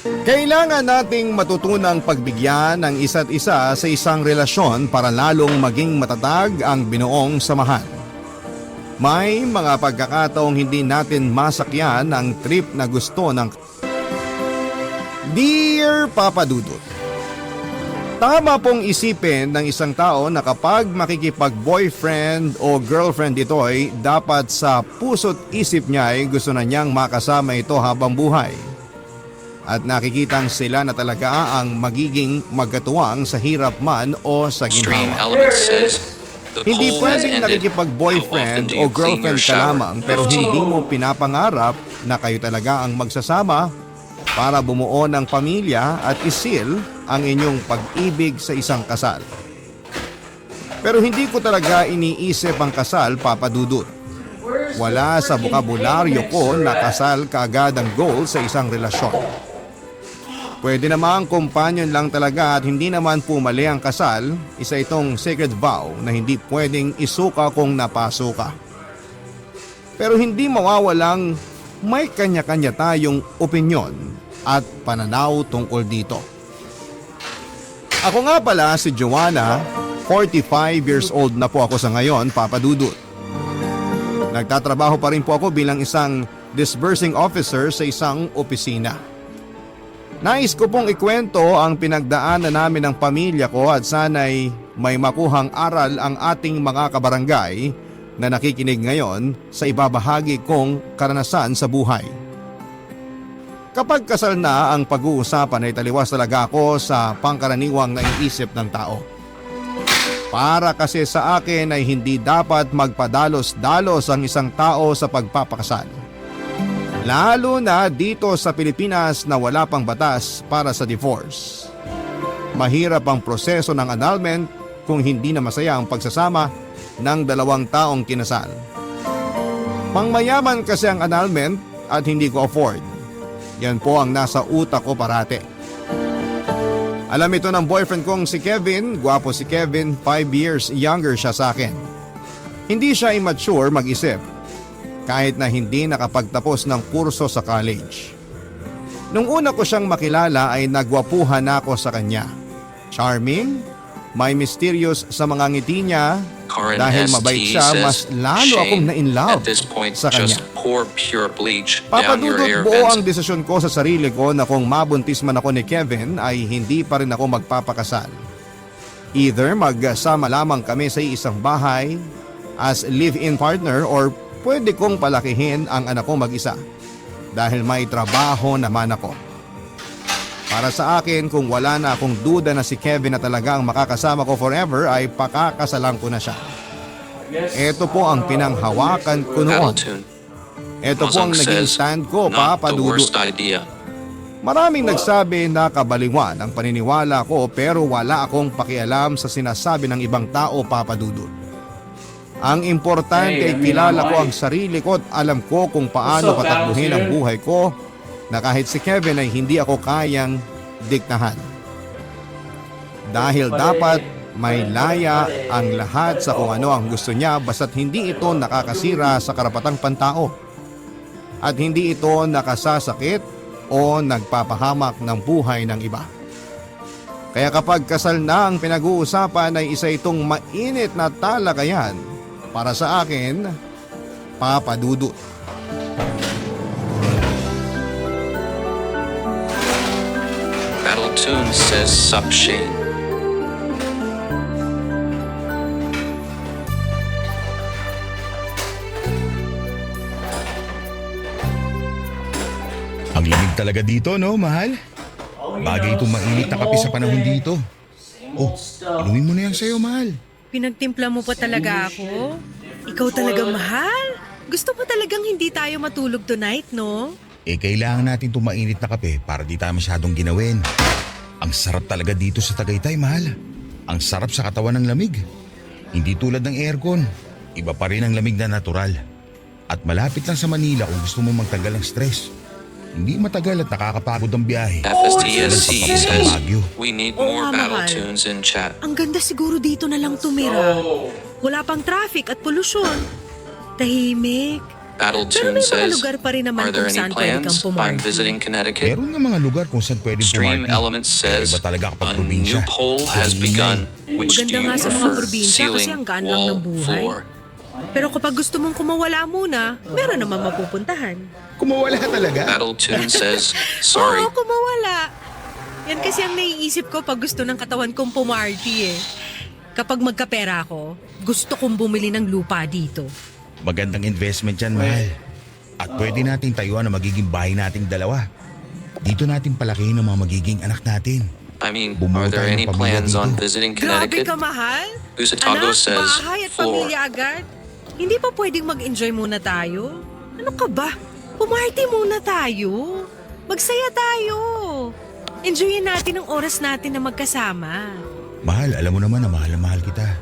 Kailangan nating matutunang pagbigyan ng isa't isa sa isang relasyon para lalong maging matatag ang binuong samahan. May mga pagkakataong hindi natin masakyan ang trip na gusto ng Dear Papa Dudut, tama pong isipin ng isang tao na kapag makikipag-boyfriend o girlfriend ito ay dapat sa puso't isip niya ay gusto na niyang makasama ito habang buhay. At nakikitang sila na talaga ang magiging magkatuwang sa hirap man o sa Stream ginhawa. element says the Hindi poll has pwedeng ended. How often nakikipag-boyfriend do o you clean your girlfriend ka shower? lamang pero hindi mo pinapangarap na kayo talaga ang magsasama para bumuo ng pamilya at isil ang inyong pag-ibig sa isang kasal. Pero hindi ko talaga iniisip ang kasal, Papa Dudut. Wala sa bokabularyo ko na kasal kaagad ang goal sa isang relasyon. Pwede namang companion lang talaga at hindi naman po mali ang kasal, isa itong sacred vow na hindi pwedeng isuka kung napaso ka. Pero hindi mawawalang may kanya-kanya tayong opinyon at pananaw tungkol dito. Ako nga pala si Joanna, 45 years old na po ako sa ngayon, Papa Dudut. Nagtatrabaho pa rin po ako bilang isang disbursing officer sa isang opisina. Nais ko pong ikwento ang pinagdaanan namin ng pamilya ko at sana'y may makuhang aral ang ating mga kabarangay na nakikinig ngayon sa ibabahagi kong karanasan sa buhay. Kapag kasal na ang pag-uusapan ay taliwas talaga ako sa pangkaraniwang naiisip ng tao. Para kasi sa akin ay hindi dapat magpadalos-dalos ang isang tao sa pagpapakasal. Lalo na dito sa Pilipinas na wala pang batas para sa divorce. Mahirap ang proseso ng annulment kung hindi na masaya ang pagsasama ng dalawang taong kinasal. Pangmayaman kasi ang annulment at hindi ko afford. Yan po ang nasa utak ko parate. Alam ito ng boyfriend kong si Kevin, gwapo si Kevin, 5 years younger siya sa akin. Hindi siya immature mag-isip. Kahit na hindi nakapagtapos ng kurso sa college. Nung una ko siyang makilala ay nagwapuhan ako sa kanya. Charming, may mysterious sa mga ngiti niya, Karen dahil ST mabait siya, says, mas lalo akong Shane, na-inlove at this point, sa kanya. just pour pure bleach down your Papadudot hair buo ang vents. desisyon ko sa sarili ko na kung mabuntis man ako ni Kevin ay hindi pa rin ako magpapakasal. Either magsama lamang kami sa isang bahay as live-in partner or pwede kong palakihin ang anak ko mag-isa dahil may trabaho naman ako. Para sa akin, kung wala na akong duda na si Kevin na talaga ang makakasama ko forever ay pakakasalan ko na siya. Ito po ang pinanghawakan ko noon. Battle tune. Ito po ang Mozong naging says, stand ko, not Papa the worst Dudut. idea. Maraming nagsabi na kabaliwan ang paniniwala ko pero wala akong pakialam sa sinasabi ng ibang tao, Papa Dudut. Ang importante ay kilala ko ang sarili ko at alam ko kung paano patakbuhin ang buhay ko na kahit si Kevin ay hindi ako kayang diktahan. Dahil dapat may laya ang lahat sa kung ano ang gusto niya basta't hindi ito nakakasira sa karapatang pantao at hindi ito nakasasakit o nagpapahamak ng buhay ng iba. Kaya kapag kasal na ang pinag-uusapan ay isa itong mainit na talakayan para sa akin, Papa Dudut. Battle tune says, sup Shane. Ang lamig talaga dito, no, mahal? Bagay itong mainit na kape sa panahon dito. Oh, inumin mo na yan sa'yo, mahal. Pinagtimpla mo pa talaga ako? Ikaw talaga mahal? Gusto mo talagang hindi tayo matulog tonight, no? Kailangan natin itong mainit na kape para di tayo masyadong ginawin. Ang sarap talaga dito sa Tagaytay, mahal. Ang sarap sa katawan ng lamig. Hindi tulad ng aircon. Iba pa rin ang lamig na natural. At malapit lang sa Manila kung gusto mo magtanggal ng stress. Hindi matagal at nakakapagod ang biyahe. FSTSC says, Baguio. we need Oo more nga, battle mahal. tunes in chat. Ang ganda siguro dito na lang tumira. Wala pang traffic at polusyon. Tahimik, Battle Pero Tune may mga says, lugar pa rin naman are there kung any saan pwede kang plans? I'm pumarty. visiting Connecticut. Meron nga mga lugar kung saan pwedeng Stream pumarty. Element Pero says, iba talaga kapag a probinsya. new poll has Ang begun. ingay. Which do Maganda you nga sa mga prefer? probinsya kasi Ceiling, ang gaan lang wall, ng buhay. floor? Pero kapag gusto mong kumawala muna, meron naman mapupuntahan. Kumawala talaga. Battle Tune says, sorry. Oo, kumawala. Yan kasi ang naiisip ko pag gusto ng katawan kong pumarty eh. Kapag magkapera ako, gusto kong bumili ng lupa dito. Magandang investment yan, mahal. At pwede nating tayuan na magiging bahay nating dalawa. Dito natin palakihin ang mga magiging anak natin. I mean, Bumuo are there tayo ng any pamilya plans on dito. visiting Grabe Connecticut? ka, mahal. Usatago Anak, says, bahay at floor. pamilya agad. Hindi pa pwedeng mag-enjoy muna tayo? Ano ka ba? Pumarty muna tayo. Magsaya tayo. Enjoyin natin ang oras natin na magkasama. Mahal, alam mo naman na mahal kita.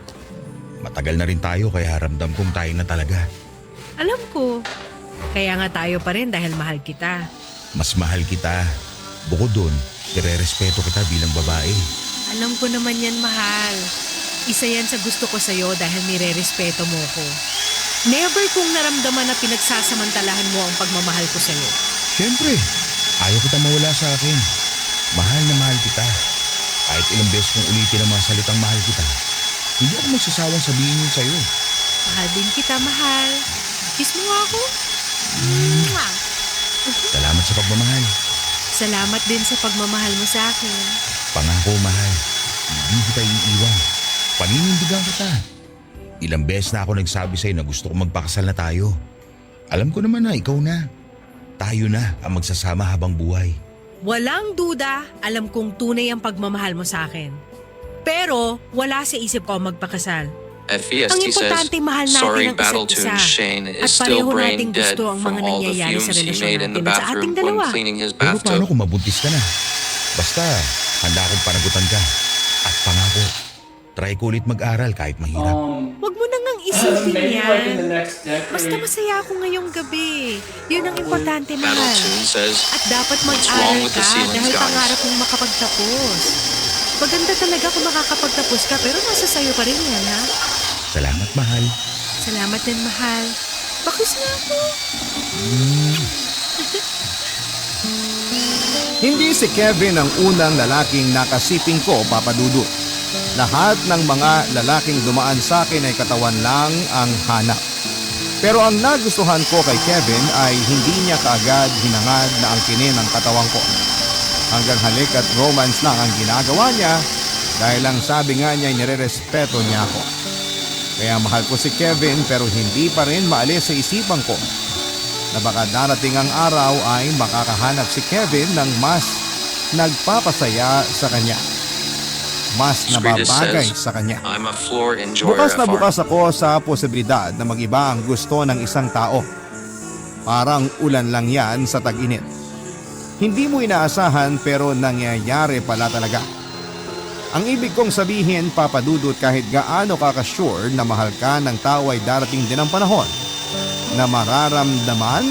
Matagal na rin tayo kaya ramdam kong tayo na talaga. Alam ko. Kaya nga tayo pa rin dahil mahal kita. Mas mahal kita. Bukod doon, irerespeto kita bilang babae. Alam ko naman yan, mahal. Isa yan sa gusto ko sa'yo dahil nire-respeto mo ko. Never kong naramdaman na pinagsasamantalahan mo ang pagmamahal ko sa'yo. Siyempre, ayaw kita mawala sa akin. Mahal na mahal kita. Kahit ilang beses kong ulitin ang mga salitang mahal kita, hindi ako magsasawang sabihin yun sa'yo. Mahal din kita, mahal. Kiss mo nga ako. Mwah! Salamat sa pagmamahal. Salamat din sa pagmamahal mo sa akin. Pangako, mahal. Hindi kita iiwan. Paninindigan kita. Ilang beses na ako nagsabi sa'yo na gusto kong magpakasal na tayo. Alam ko naman na ikaw na. Tayo na ang magsasama habang buhay. Walang duda, alam kong tunay ang pagmamahal mo sa akin. Pero wala sa isip ko ang magpakasal. Ang FEST importante, says, mahal natin sorry, ang Battle isa't Tune isa. Shane At is pareho still brain nating dead gusto ang from mga all the nangyayari sa fumes he relasyon made in the natin at sa bathroom ating when dalawa. cleaning his Pero paano bathtub. kung mabuntis ka na? Basta, handa akong panagutan ka. At pangako, try ko ulit mag-aral kahit mahirap. Huwag mo nang isipin Maybe like in the yan. next decade. Basta masaya ako ngayong gabi. Yun ang importante, Battle mahal. Tune says, At dapat What's wrong mag-aral with the ka ceilings, dahil guys? pangarap mong makapagtapos. Maganda talaga kung makakapagtapos ka pero nasa sayo pa rin yan, ha? Salamat, mahal. Salamat din, mahal. Bakus na ako. Hindi si Kevin ang unang lalaking nakasiping ko, Papa Dudut. Lahat ng mga lalaking dumaan sa akin ay katawan lang ang hanap. Pero ang nagustuhan ko kay Kevin ay hindi niya kaagad hinangad na angkinin ang katawan ko. Hanggang halik at romance lang ang ginagawa niya dahil ang sabi nga niya ay nirerespeto niya ako. Kaya mahal ko si Kevin pero hindi pa rin maalis sa isipan ko na baka darating ang araw ay makakahanap si Kevin ng mas nagpapasaya sa kanya. Mas Sweetest nababagay says, sa kanya. I'm a floor enjoyer. Bukas na FR. bukas ako sa posibilidad na mag-iba ang gusto ng isang tao. Parang ulan lang yan sa tag-init. Hindi mo inaasahan pero nangyayari pala talaga. Ang ibig kong sabihin, Papa Dudut, kahit gaano ka ka-sure na mahal ka ng tao ay darating din ang panahon na mararamdaman,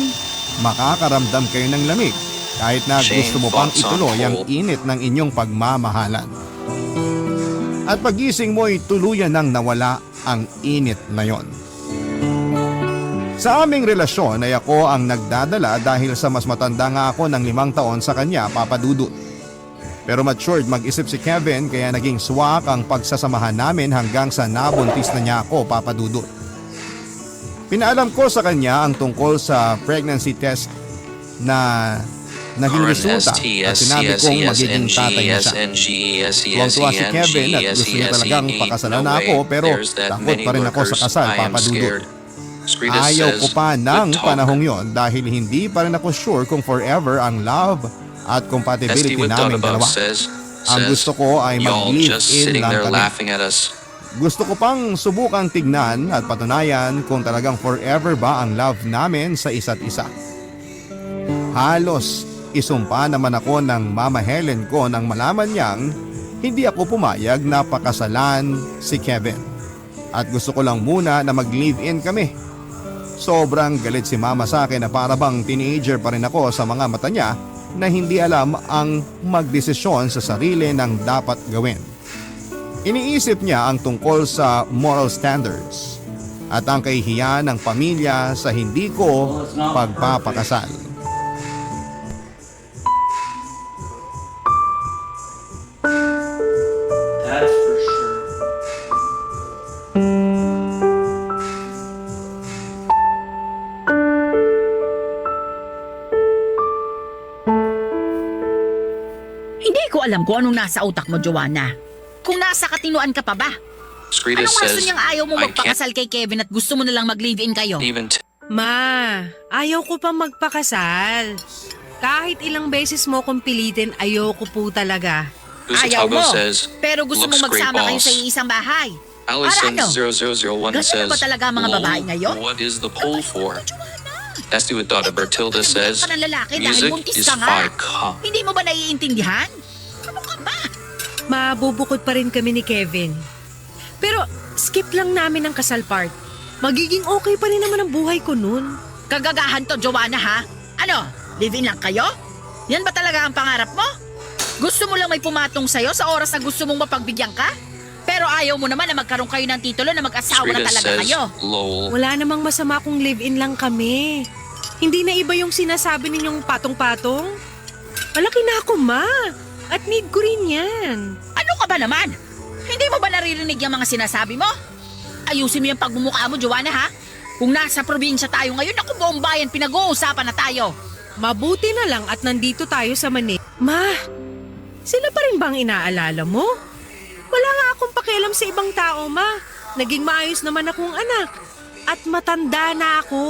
makakaramdam kayo ng lamig kahit na Shane gusto mo pang thoughts on ituloy ang cold. init ng inyong pagmamahalan. At pagising mo ay tuluyan nang nawala ang init na yon. Sa aming relasyon ay ako ang nagdadala dahil sa mas matanda nga ako ng 5 taon sa kanya, Papa Dudut. Pero matured mag-isip si Kevin kaya naging swak ang pagsasamahan namin hanggang sa nabuntis na niya ako, Papa Dudut. Pinaalam ko sa kanya ang tungkol sa pregnancy test na naging resulta at sinabi kong magiging tatay na siya. Tuwang-tuwa si Kevin at gusto niya talagang pakasalan na ako pero takot pa rin ako sa kasal, Papa Dudut. Ayaw ko pa ng panahong yon dahil hindi pa rin ako sure kung forever ang love at compatibility naming dalawa. Ang gusto ko ay mag-live-in lang kami. Gusto ko pang subukang tignan at patunayan kung talagang forever ba ang love namin sa isa't isa. Halos isumpa naman ako ng Mama Helen ko nang malaman niyang hindi ako pumayag na pakasalan si Kevin. At gusto ko lang muna na mag-live-in kami. Sobrang galit si Mama sa akin na para bang teenager pa rin ako sa mga mata niya na hindi alam ang magdesisyon sa sarili ng dapat gawin. Iniisip niya ang tungkol sa moral standards. at ang kahihiyan ng pamilya sa hindi ko pagpapakasal. That's for sure. Hindi ko alam kung anong nasa utak mo, Joanna. Kung nasa katinuan ka pa ba? Skrida Anong rason says, niyang ayaw mo I can't magpakasal kay Kevin at gusto mo na lang mag-live-in kayo? even Ma, ayaw ko pa magpakasal. Kahit ilang beses mo kong pilitin, ayoko po talaga. Ayaw Gustavo mo, says, pero gusto looks mong great, magsama kayo boss. sa iisang bahay. Allison Para ano? 0001 Ganyan says, na ba talaga ang mga babae ngayon? What is the poll for? Dusty with daughter Bertilda says, ka ng lalaki dahil music buntis is ka nga. 5 Hindi mo ba naiintindihan? Ano ka ba? Mabubukod pa rin kami ni Kevin. Pero skip lang namin ang kasal part. Magiging okay pa rin naman ang buhay ko nun. Kagagahan to, Joanna, ha? Ano? Live-in lang kayo? Yan ba talaga ang pangarap mo? Gusto mo lang may pumatong sa'yo sa oras na gusto mong mapagbigyan ka? Pero ayaw mo naman na magkaroon kayo ng titulo na mag-asawa na Skrida talaga says, kayo. lol. Wala namang masama kung live-in lang kami. Hindi na iba yung sinasabi ninyong patong-patong. Malaki na ako, Ma. At need ko rin yan. Ano ka ba naman? Hindi mo ba naririnig yung mga sinasabi mo? Ayusin mo yung pagmumukha mo, Joanna, ha? Kung nasa probinsya tayo ngayon, ako buong bayan, pinag-uusapan na tayo. Mabuti na lang at nandito tayo sa Manila. Ma, sila pa rin bang inaalala mo? Wala nga akong pakialam sa ibang tao, Ma. Naging maayos naman akong anak. At matanda na ako.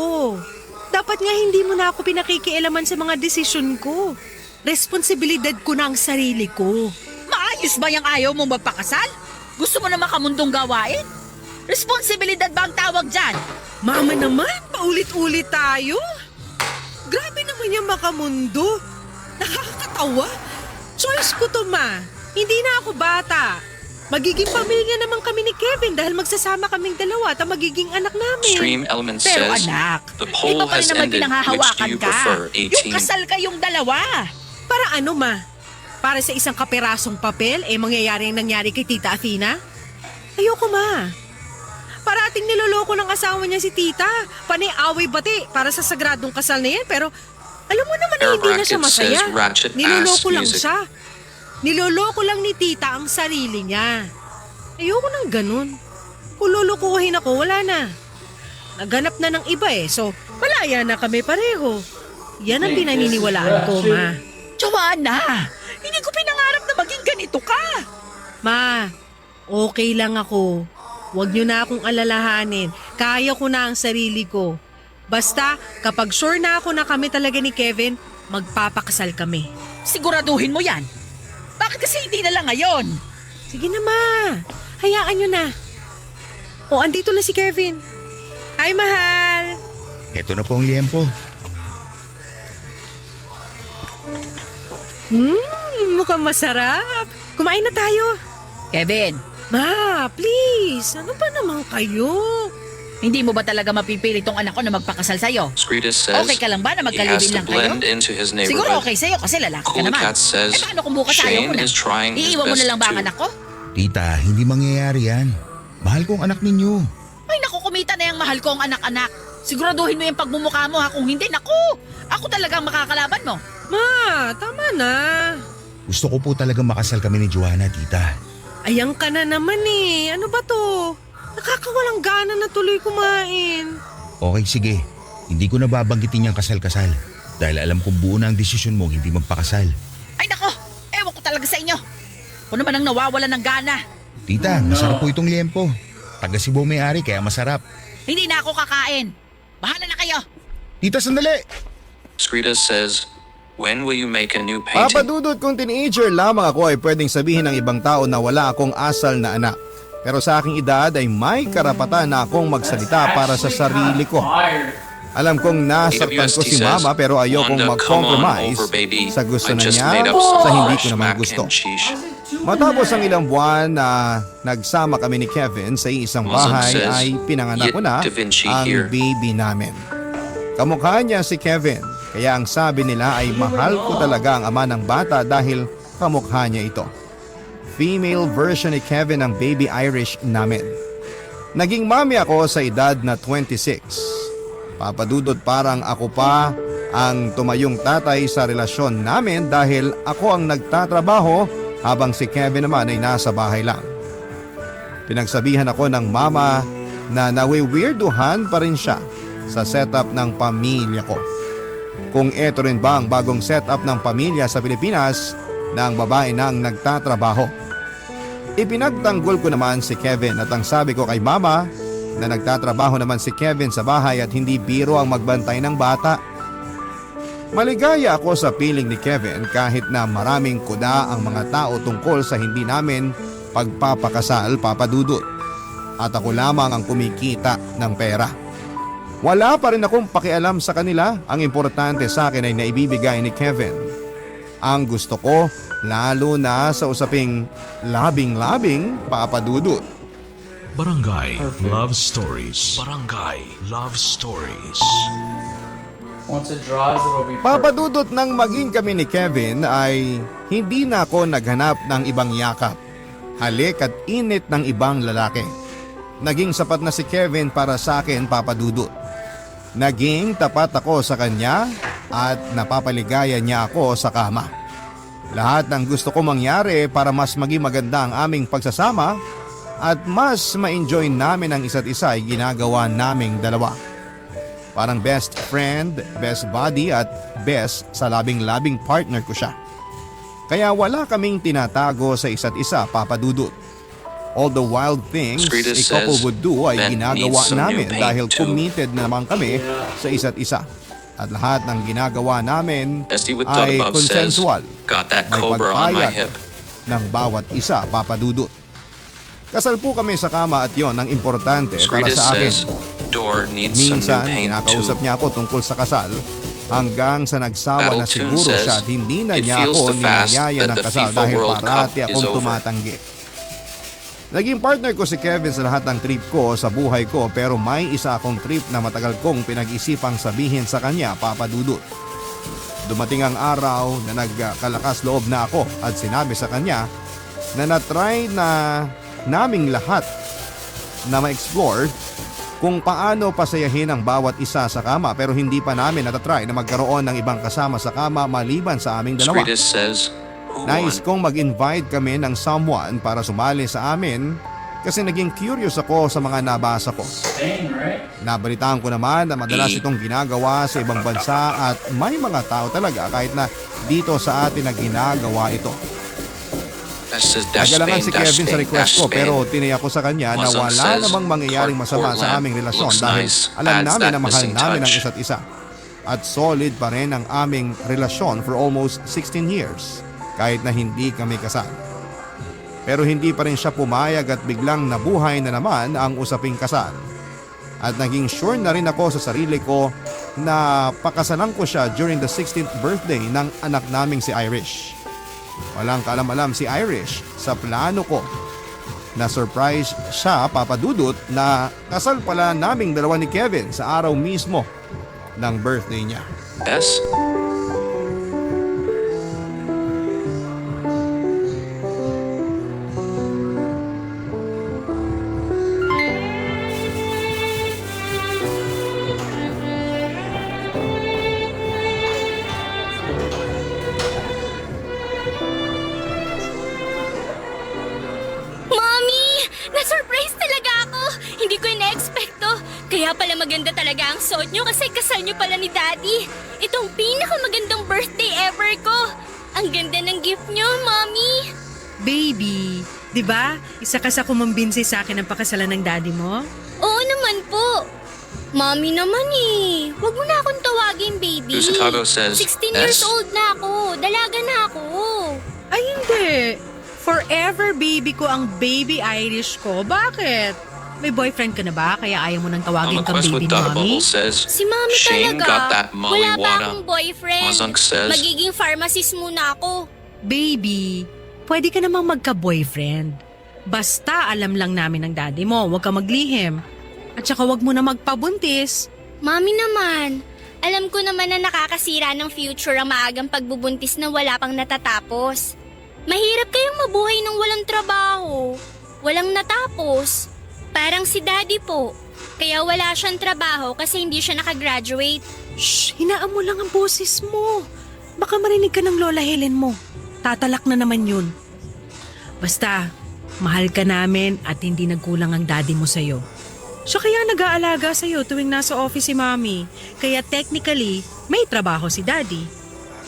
Dapat nga hindi mo na ako pinakikialaman sa mga desisyon ko. Responsibilidad ko na ang sarili ko. Maayos ba yung ayaw mong magpakasal? Gusto mo na makamundong gawain? Responsibilidad ba ang tawag dyan? Mama naman, paulit-ulit tayo. Grabe naman yung makamundo. Nakakatawa. Choice ko to, Ma. Hindi na ako bata. Magiging pamilya naman kami ni Kevin dahil magsasama kaming dalawa at ang magiging anak namin. Stream Element Pero says, anak, the iba poll pa rin has naman ended. Which do pinanghahawakan you ka. prefer, Yung 18? kasal kayong dalawa. Para ano, Ma? Para sa isang kaperasong papel, mangyayari ang nangyari kay Tita Athena? Ayoko, Ma. Parating niloloko ng asawa niya si Tita. Panay away bati para sa sagradong kasal na yan. Pero alam mo naman na Air hindi na siya bracket masaya. says ratchet Niloloko ass lang music. siya. Niloloko lang ni Tita ang sarili niya. Ayoko nang ganun. Kung lulukuhin ako, wala na. Naghanap na ng iba so malaya na kami pareho. Yan ang pinaniniwalaan ko, Ma. Joanna, hindi ko pinangarap na maging ganito ka. Ma, okay lang ako. Huwag niyo na akong alalahanin. Kaya ko na ang sarili ko. Basta, kapag sure na ako na kami talaga ni Kevin, magpapakasal kami. Siguraduhin mo yan. Bakit kasi hindi na lang ngayon? Sige na, Ma. Hayaan niyo na. O, andito na si Kevin. Hi, mahal. Ito na po ang liyempo. Mukhang masarap. Kumain na tayo. Kevin, Ma, please. Ano ba naman kayo? hindi mo ba talaga mapipilit tong anak ko na magpakasal sa'yo? Skrida says, Okay ka lang ba na he has magkalibin to lang kayo? blend into his Siguro neighborhood. okay sa'yo kasi lalaki ka Cool naman. Cat says, Paano kung bukas ayaw mo Shane na? is trying his Iiwan mo best na lang ba ang to- anak ko? Tita, hindi mangyayari yan. Mahal ko ang anak ninyo. Ay naku, kumita na yung mahal ko ang anak-anak. Siguraduhin mo yung pagmumukha mo ha. Kung hindi, naku, ako talagang makakalaban mo. Ma, tama na. Gusto ko po talaga makasal kami ni Joanna, tita. Ayang ka na naman Ano ba to? Nakakawalang gana na tuloy kumain. Okay, sige. Hindi ko na babanggitin yung kasal-kasal. Dahil alam kong buo na ang desisyon mo hindi magpakasal. Ay naku, ewan ko talaga sa inyo. Kung naman ang nawawala ng gana. Tita, masarap po itong liempo. Taga Cebu may-ari kaya masarap. Hindi na ako kakain. Bahala na kayo. Tita, sandali! Skrida says, when will you make a new painting? Papadudot kung teenager lamang ako ay pwedeng sabihin ng ibang tao na wala akong asal na anak. Pero sa aking edad ay may karapatan na akong magsalita para sa sarili ko. Alam kong nasaktan ko si Mama pero ayokong Wanda, come on mag-compromise over, baby. sa gusto I na just niya made up sa some hindi ko fresh naman mac gusto. and cheese. Matapos ang ilang buwan na nagsama kami ni Kevin sa isang Muslim bahay says, ay pinanganak ko na "Yet Da Vinci ang here." baby namin. Kamukha niya si Kevin kaya ang sabi nila ay mahal ko talaga ang ama ng bata dahil kamukha niya ito. Female version ni Kevin ang baby Irish namin. Naging mami ako sa edad na 26. Papadudot parang ako pa ang tumayong tatay sa relasyon namin dahil ako ang nagtatrabaho habang si Kevin naman ay nasa bahay lang. Pinagsabihan ako ng mama na nawi-weirduhan pa rin siya sa setup ng pamilya ko. Kung eto rin ba ang bagong setup ng pamilya sa Pilipinas na ang babae na ang nagtatrabaho. Ipinagtanggol ko naman si Kevin at ang sabi ko kay mama na nagtatrabaho naman si Kevin sa bahay at hindi biro ang magbantay ng bata. Maligaya ako sa piling ni Kevin kahit na maraming kuda ang mga tao tungkol sa hindi namin pagpapakasal, Papa Dudut. At ako lamang ang kumikita ng pera. Wala pa rin akong pakialam sa kanila. Ang importante sa akin ay naibibigay ni Kevin. Ang gusto ko, lalo na sa usaping labing-labing, Papa Dudut. Barangay Love Stories. Barangay Love Stories. Once it dries, it'll be Papadudot nang maging kami ni Kevin ay hindi na ako naghanap ng ibang yakap, halik at init ng ibang lalaki. Naging sapat na si Kevin para sa akin, Papadudot. Naging tapat ako sa kanya at napapaligaya niya ako sa kama. Lahat ng gusto ko mangyari para mas maging maganda ang aming pagsasama at mas ma-enjoy namin ang isa't isa ay ginagawa naming dalawa. Parang best friend, best buddy at best sa labing-labing partner ko siya. Kaya wala kaming tinatago sa isa't isa, Papa Dudut. All the wild things Screeta a couple says would do ay Ben ginagawa needs some new namin paint dahil too. committed na naman kami sa isa't isa. At lahat ng ginagawa namin Bestie with thought ay above says, consensual. got that May cobra on my pagpayag hip. ng bawat isa, Papa Dudut. Kasal po kami sa kama at yon ang importante para Screeta sa akin. says, door needs some new Minsan, paint kinakausap too. niya ako tungkol sa kasal hanggang sa nagsawa na Battle Tune siguro says, siya at hindi na "It niya feels ako too fast niyayaya that ng the kasal FIFA dahil World parati Cup akong is over." tumatanggi. Naging partner ko si Kevin sa lahat ng trip ko sa buhay ko pero may isa akong trip na matagal kong pinag-isipang sabihin sa kanya, Papa Dudut. Dumating ang araw na nagkalakas loob na ako at sinabi sa kanya na na-try na naming lahat na ma-explore kung paano pasayahin ang bawat isa sa kama pero hindi pa namin natatry na magkaroon ng ibang kasama sa kama maliban sa aming dalawa. Screeta says, who Nais won? kong mag-invite kami ng someone para sumali sa amin kasi naging curious ako sa mga nabasa ko. Spain, right? Nabalitaan ko naman na madalas itong ginagawa sa ibang bansa at may mga tao talaga kahit na dito sa atin na ginagawa ito. That says dash Nagalangan Spain, si dash Kevin sa Spain, request dash ko Spain. pero tiniyak ko sa kanya na Wasang wala says, namang mangyayaring masama court sa lamp aming relasyon looks dahil nice, alam adds namin that na mahal missing namin ang touch. isa't isa. At solid pa rin ang aming relasyon for almost 16 years kahit na hindi kami kasal. Pero hindi pa rin siya pumayag at biglang nabuhay na naman ang usaping kasal. At naging sure na rin ako sa sarili ko na pakasalan ko siya during the 16th birthday ng anak naming si Irish. Walang kaalam-alam si Irish sa plano ko na surprise siya, Papa Dudut, na kasal pala naming dalawa ni Kevin sa araw mismo ng birthday niya. Yes? Mommy! Na-surprise talaga ako! Hindi ko ina-expect to. Kaya pala maganda talaga ang suot nyo kasi kasal nyo pala ni Daddy. Itong pinakamagandang birthday ever ko. Ang ganda ng gift nyo, Mommy! Baby, di ba? Isa ka sa kumambinsi sa akin ng pakasalan ng daddy mo? Oo naman po. Mommy naman eh. Huwag mo na akong tawagin, baby. Lusitago says, 16 years S. old na ako. Dalaga na ako. Ay hindi. Forever baby ko ang baby Irish ko. Bakit? May boyfriend ka na ba? Kaya ayaw mo nang On tawagin the kang quest baby with Dada mommy? Bubble says, Si Mommy Shane talaga. got that Molly Wala pa Wada. akong boyfriend. Mazunk says, Magiging pharmacist muna ako. Baby, pwede ka namang magka-boyfriend. Basta alam lang namin ng daddy mo, huwag ka maglihim. At saka huwag mo na magpabuntis. Mami naman, alam ko naman na nakakasira ng future ang maagang pagbubuntis na wala pang natatapos. Mahirap kayong mabuhay ng walang trabaho, walang natapos. Parang si Daddy po. Kaya wala siyang trabaho kasi hindi siya nakagraduate. Shh, hinaan mo lang ang boses mo. Baka marinig ka ng Lola Helen mo. Tatalak na naman yun. Basta, mahal ka namin at hindi nagkulang ang daddy mo sa'yo. Siya kaya nag-aalaga sa'yo tuwing nasa office si Mommy. Kaya technically, may trabaho si Daddy.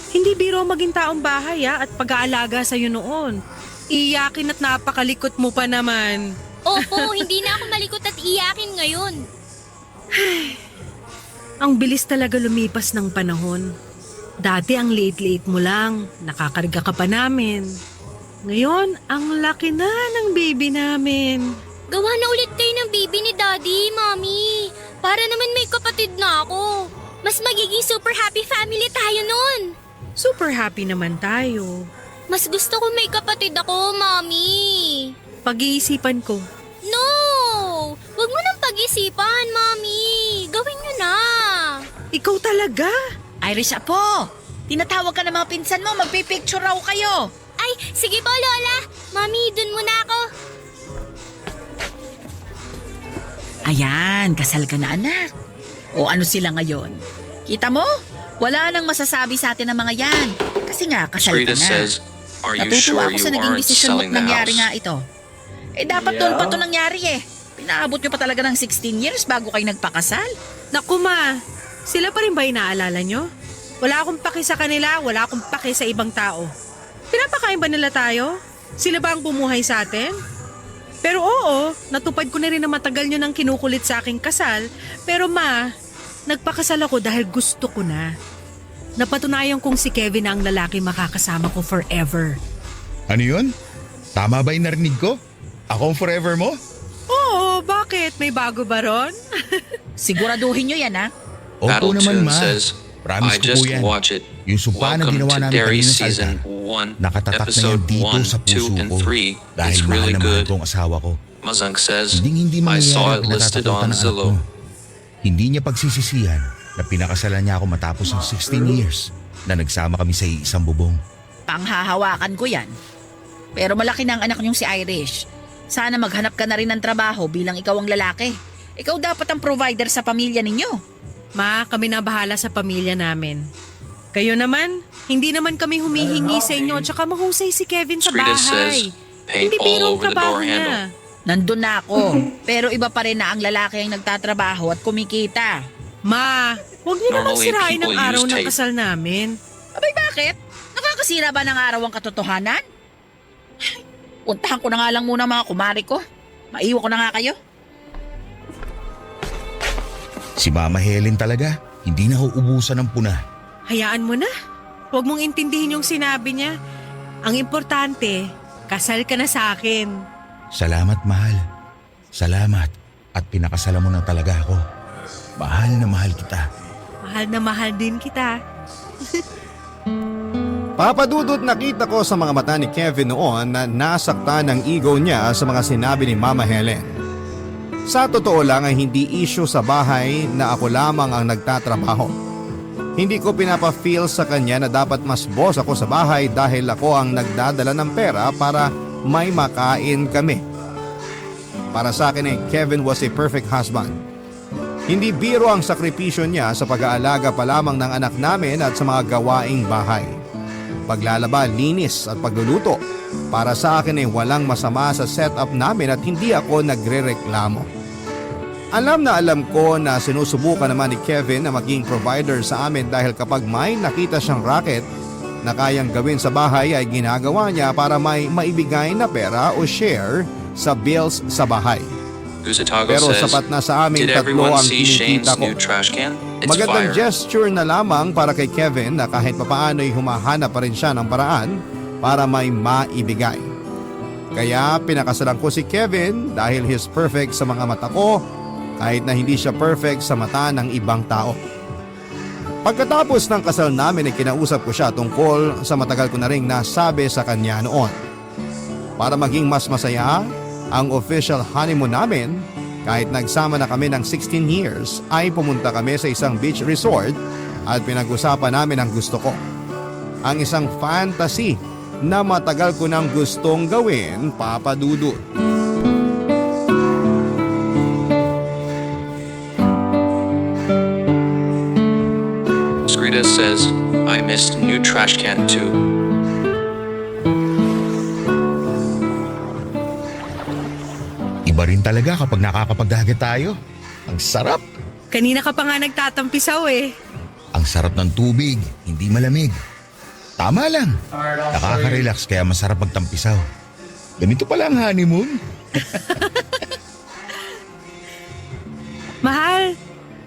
Hindi biro maging taong bahay at pag-aalaga sa'yo noon. Iyakin at napakalikot mo pa naman. Opo, hindi na ako malikot at iyakin ngayon. Ang bilis talaga lumipas ng panahon. Dati ang late-late mo lang, nakakarga ka pa namin. Ngayon, ang laki na ng baby namin. Gawa na ulit kayo ng baby ni Daddy, Mommy. Para naman may kapatid na ako. Mas magiging super happy family tayo nun. Super happy naman tayo. Mas gusto ko may kapatid ako, Mommy. Pag-iisipan ko. No! Huwag mo nang pag-isipan, Mommy. Gawin nyo na. Ikaw talaga? Irish Apo, tinatawag ka ng mga pinsan mo, magpipicture raw kayo. Ay, sige po, Lola. Mommy, dun muna ako. Ayan, kasal ka na anak. O ano sila ngayon? Kita mo? Wala nang masasabi sa atin ng mga yan. Kasi nga, kasal ka Rita na. says, are you Natutuwa sure ako you sa naging aren't desisyon mo't selling the nangyari house? nga ito. Dapat Yeah. doon pa ito nangyari eh. Pinaabot nyo pa talaga ng 16 years bago kayo nagpakasal. Naku ma, sila pa rin ba inaalala nyo? Wala akong paki sa kanila, wala akong paki sa ibang tao. Pinapakain ba nila tayo? Sila ba ang bumuhay sa atin? Pero oo, natupad ko na rin na matagal nyo nang kinukulit sa aking kasal. Pero ma, nagpakasal ako dahil gusto ko na. Napatunayan kong si Kevin na ang lalaki makakasama ko forever. Ano yun? Tama ba yung narinig ko? Ako ang forever mo? Oo, bakit? May bago ba ron? Siguraduhin nyo yan ha. Opo Battle naman Tune ma. says, Promise I ko just po yan. watch it. Yung sumpa na Welcome ginawa to namin Dairy kanina sa Season altar. 1, Nakatatak na yan Episode dito 1, sa puso 2, and ko. 3. Dahil It's mahal really na mahal good. ko ang asawa ko. Mazang says, Hindi I mangyayari saw ang it listed kinatatakutan on ng anak Zillow. ko. Hindi niya pagsisisihan na pinakasalan niya ako matapos ng 16 years na nagsama kami sa isang bubong. Panghahawakan ko yan. Pero malaki na ang anak niyong si Irish. Sana maghanap ka na rin ng trabaho bilang ikaw ang lalaki. Ikaw dapat ang provider sa pamilya ninyo. Ma, kami na bahala sa pamilya namin. Kayo naman, hindi naman kami humihingi sa inyo tsaka mahusay si Kevin sa Rita bahay. says, paint Hindi all biro ang over the trabaho door niya. handle. Nandun na ako. Pero iba pa rin na ang lalaki ang nagtatrabaho at kumikita. Ma, huwag niyo namang Normally, sirain ang people araw use ng tape. kasal namin. Abay bakit? Nakakasira ba ng araw ang katotohanan? Ay, puntahan ko na nga lang muna mga kumari ko. Maiwan ko na nga kayo. Si Mama Helen talaga, hindi na uubusan ng puna. Hayaan mo na. Huwag mong intindihin yung sinabi niya. Ang importante, kasal ka na sa akin. Salamat mahal. Salamat at pinakasalan mo na talaga ako. Mahal na mahal kita. Mahal na mahal din kita. Papadudot nakita ko sa mga mata ni Kevin noon na nasaktan ang ego niya sa mga sinabi ni Mama Helen. Sa totoo lang ay hindi issue sa bahay na ako lamang ang nagtatrabaho. Hindi ko pinapa-feel sa kanya na dapat mas boss ako sa bahay dahil ako ang nagdadala ng pera para may makain kami. Para sa akin Kevin was a perfect husband. Hindi biro ang sakripisyo niya sa pag-aalaga pa lamang ng anak namin at sa mga gawaing bahay. Paglalaba, linis at pagluluto. Para sa akin walang masama sa setup namin at hindi ako nagrereklamo. Alam na alam ko na sinusubukan naman ni Kevin na maging provider sa amin dahil kapag may nakita siyang racket na kayang gawin sa bahay ay ginagawa niya para may maibigay na pera o share sa bills sa bahay. Gusatago Pero says, sapat na sa amin did tatlo everyone ang see Shane's kinikita ko. new trash can? It's Magandang fire. gesture na lamang para kay Kevin na kahit papaano'y humahanap pa rin siya ng paraan para may maibigay. Kaya pinakasalan ko si Kevin dahil he's perfect sa mga mata ko kahit na hindi siya perfect sa mata ng ibang tao. Pagkatapos ng kasal namin ay kinausap ko siya tungkol sa matagal ko na ring nasabi sa kanya noon. Para maging mas masaya ang official honeymoon namin, kahit nagsama na kami ng 16 years ay pumunta kami sa isang beach resort at pinag-usapan namin ang gusto ko. Ang isang fantasy na matagal ko nang gustong gawin, Papa Dudut. Skrita says, I missed new trash can too. Iba rin talaga kapag nakakapagdagat tayo. Ang sarap. Kanina ka pa nga nagtatampisaw eh. Ang sarap ng tubig, hindi malamig. Tama lang. Alright, I'll show you. Nakaka-relax kaya masarap magtampisaw. Ganito pala ang honeymoon. Mahal,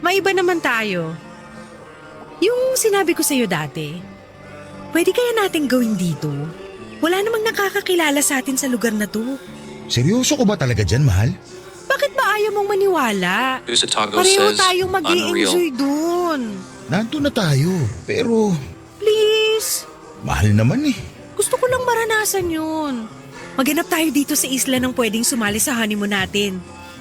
may iba naman tayo. Yung sinabi ko sa'yo dati, pwede kaya nating gawin dito? Wala namang nakakakilala sa atin sa lugar na to. Seryoso ko ba talaga dyan, mahal? Bakit ba ayaw mong maniwala? Usatago Pareho says, tayong mag-i-enjoy unreal. dun. Nandun na tayo, pero Please, mahal naman eh. gusto ko lang maranasan yun. Maghanap tayo dito sa isla ng pwedeng sumali sa honeymoon natin.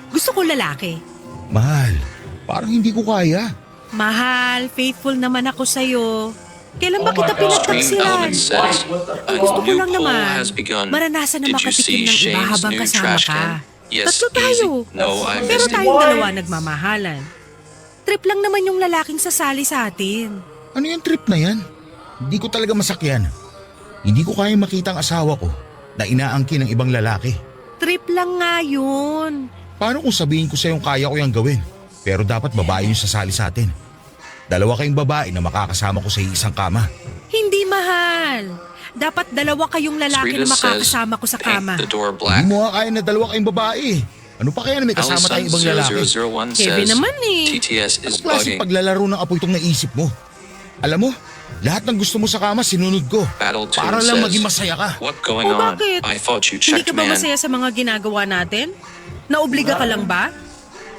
Gusto ko lalaki. Mahal, parang hindi ko kaya. Mahal, faithful naman ako sa'yo. Kailan ba Oh kita my God. Stream pinagtaksilan? Element says, a Gusto ko new lang poll naman has begun. maranasan na Did you makatikim see ng iba Shane's habang new kasama trash ka. can? Yes, Tatlo easy. tayo. No, I Pero missed it. tayong dalawa nagmamahalan. Trip lang naman yung lalaking sasali sa atin. Ano yung trip na yan? Hindi ko talaga masakyan. Hindi ko kaya makita ang asawa ko na inaangkin ng ibang lalaki. Trip lang nga yun. Paano kung sabihin ko sa yung kaya ko yung gawin? Pero dapat babae yung sasali sa atin. Dalawa kayong babae na makakasama ko sa isang kama. Hindi mahal. Dapat dalawa kayong lalaki Skrita na says, makakasama ko sa kama. paint the door Hindi black. mo nga kaya na dalawa kayong babae. Ano pa kaya na may kasama tayong ibang lalaki? Allison0001 Kevin says, naman eh. TTS Ano is klaseng bugging. paglalaro ng apoy itong naisip mo? Alam mo, lahat ng gusto mo sa kama sinunod ko. Battle Tune Para lang says, maging masaya ka. What going O on? bakit? I thought you Hindi checked ka ba man. masaya sa mga ginagawa natin? Naobliga ka lang ba?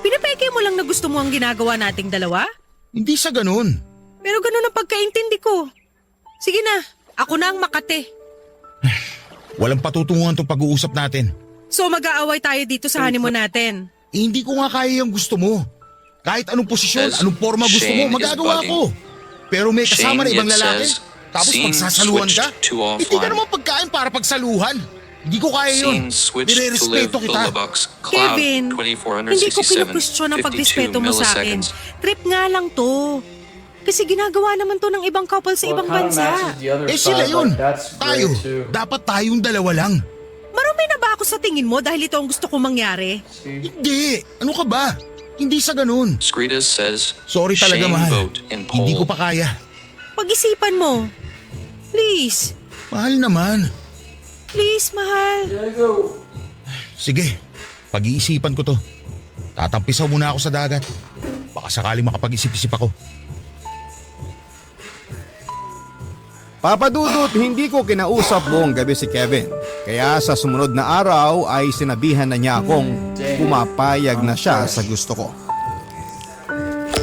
Pinapeke mo lang na gusto mo ang ginagawa nating dalawa? Hindi sa ganun. Pero ganun ang pagkaintindi ko. Sige na, ako na ang Makate. Walang patutunguhan tong pag-uusap natin. So mag-aaway tayo dito sa honeymoon natin. Hindi ko nga kaya yung gusto mo. Kahit anong posisyon, Says, anong forma gusto mo, Shane is magagawa bugging. ko. Pero may kasama Shane na ibang yet lalaki. says, Tapos scene pagsasaluhan ka. switched to Hindi ka offline. naman pagkain para pagsaluhan. Hindi ko kaya yun. Scene switched to live Nire-respeto kita. Bullabucks. Cloud Kevin, hindi ko 2467, pinukwestiyon ang 52 pagrespeto mo sa akin. milliseconds. Trip nga lang to. Kasi ginagawa naman to ng ibang couple sa ibang bansa. Sila yun. Tayo. Dapat tayong dalawa lang. Marumi na ba ako sa tingin mo dahil ito ang gusto kong mangyari? Hindi. Ano ka ba? Hindi sa ganun. Skrita says, Sorry talaga, Shane mahal. vote in Hindi ko poll. pa kaya. Pag-isipan mo. Please. Mahal naman. Please, mahal. Sige, pag-iisipan ko to. Tatampisaw muna ako sa dagat. Baka sakali makapag-isip-isip ako. Papa Dudut, hindi ko kinausap buong gabi si Kevin. Kaya sa sumunod na araw ay sinabihan na niya akong pumapayag na siya sa gusto ko.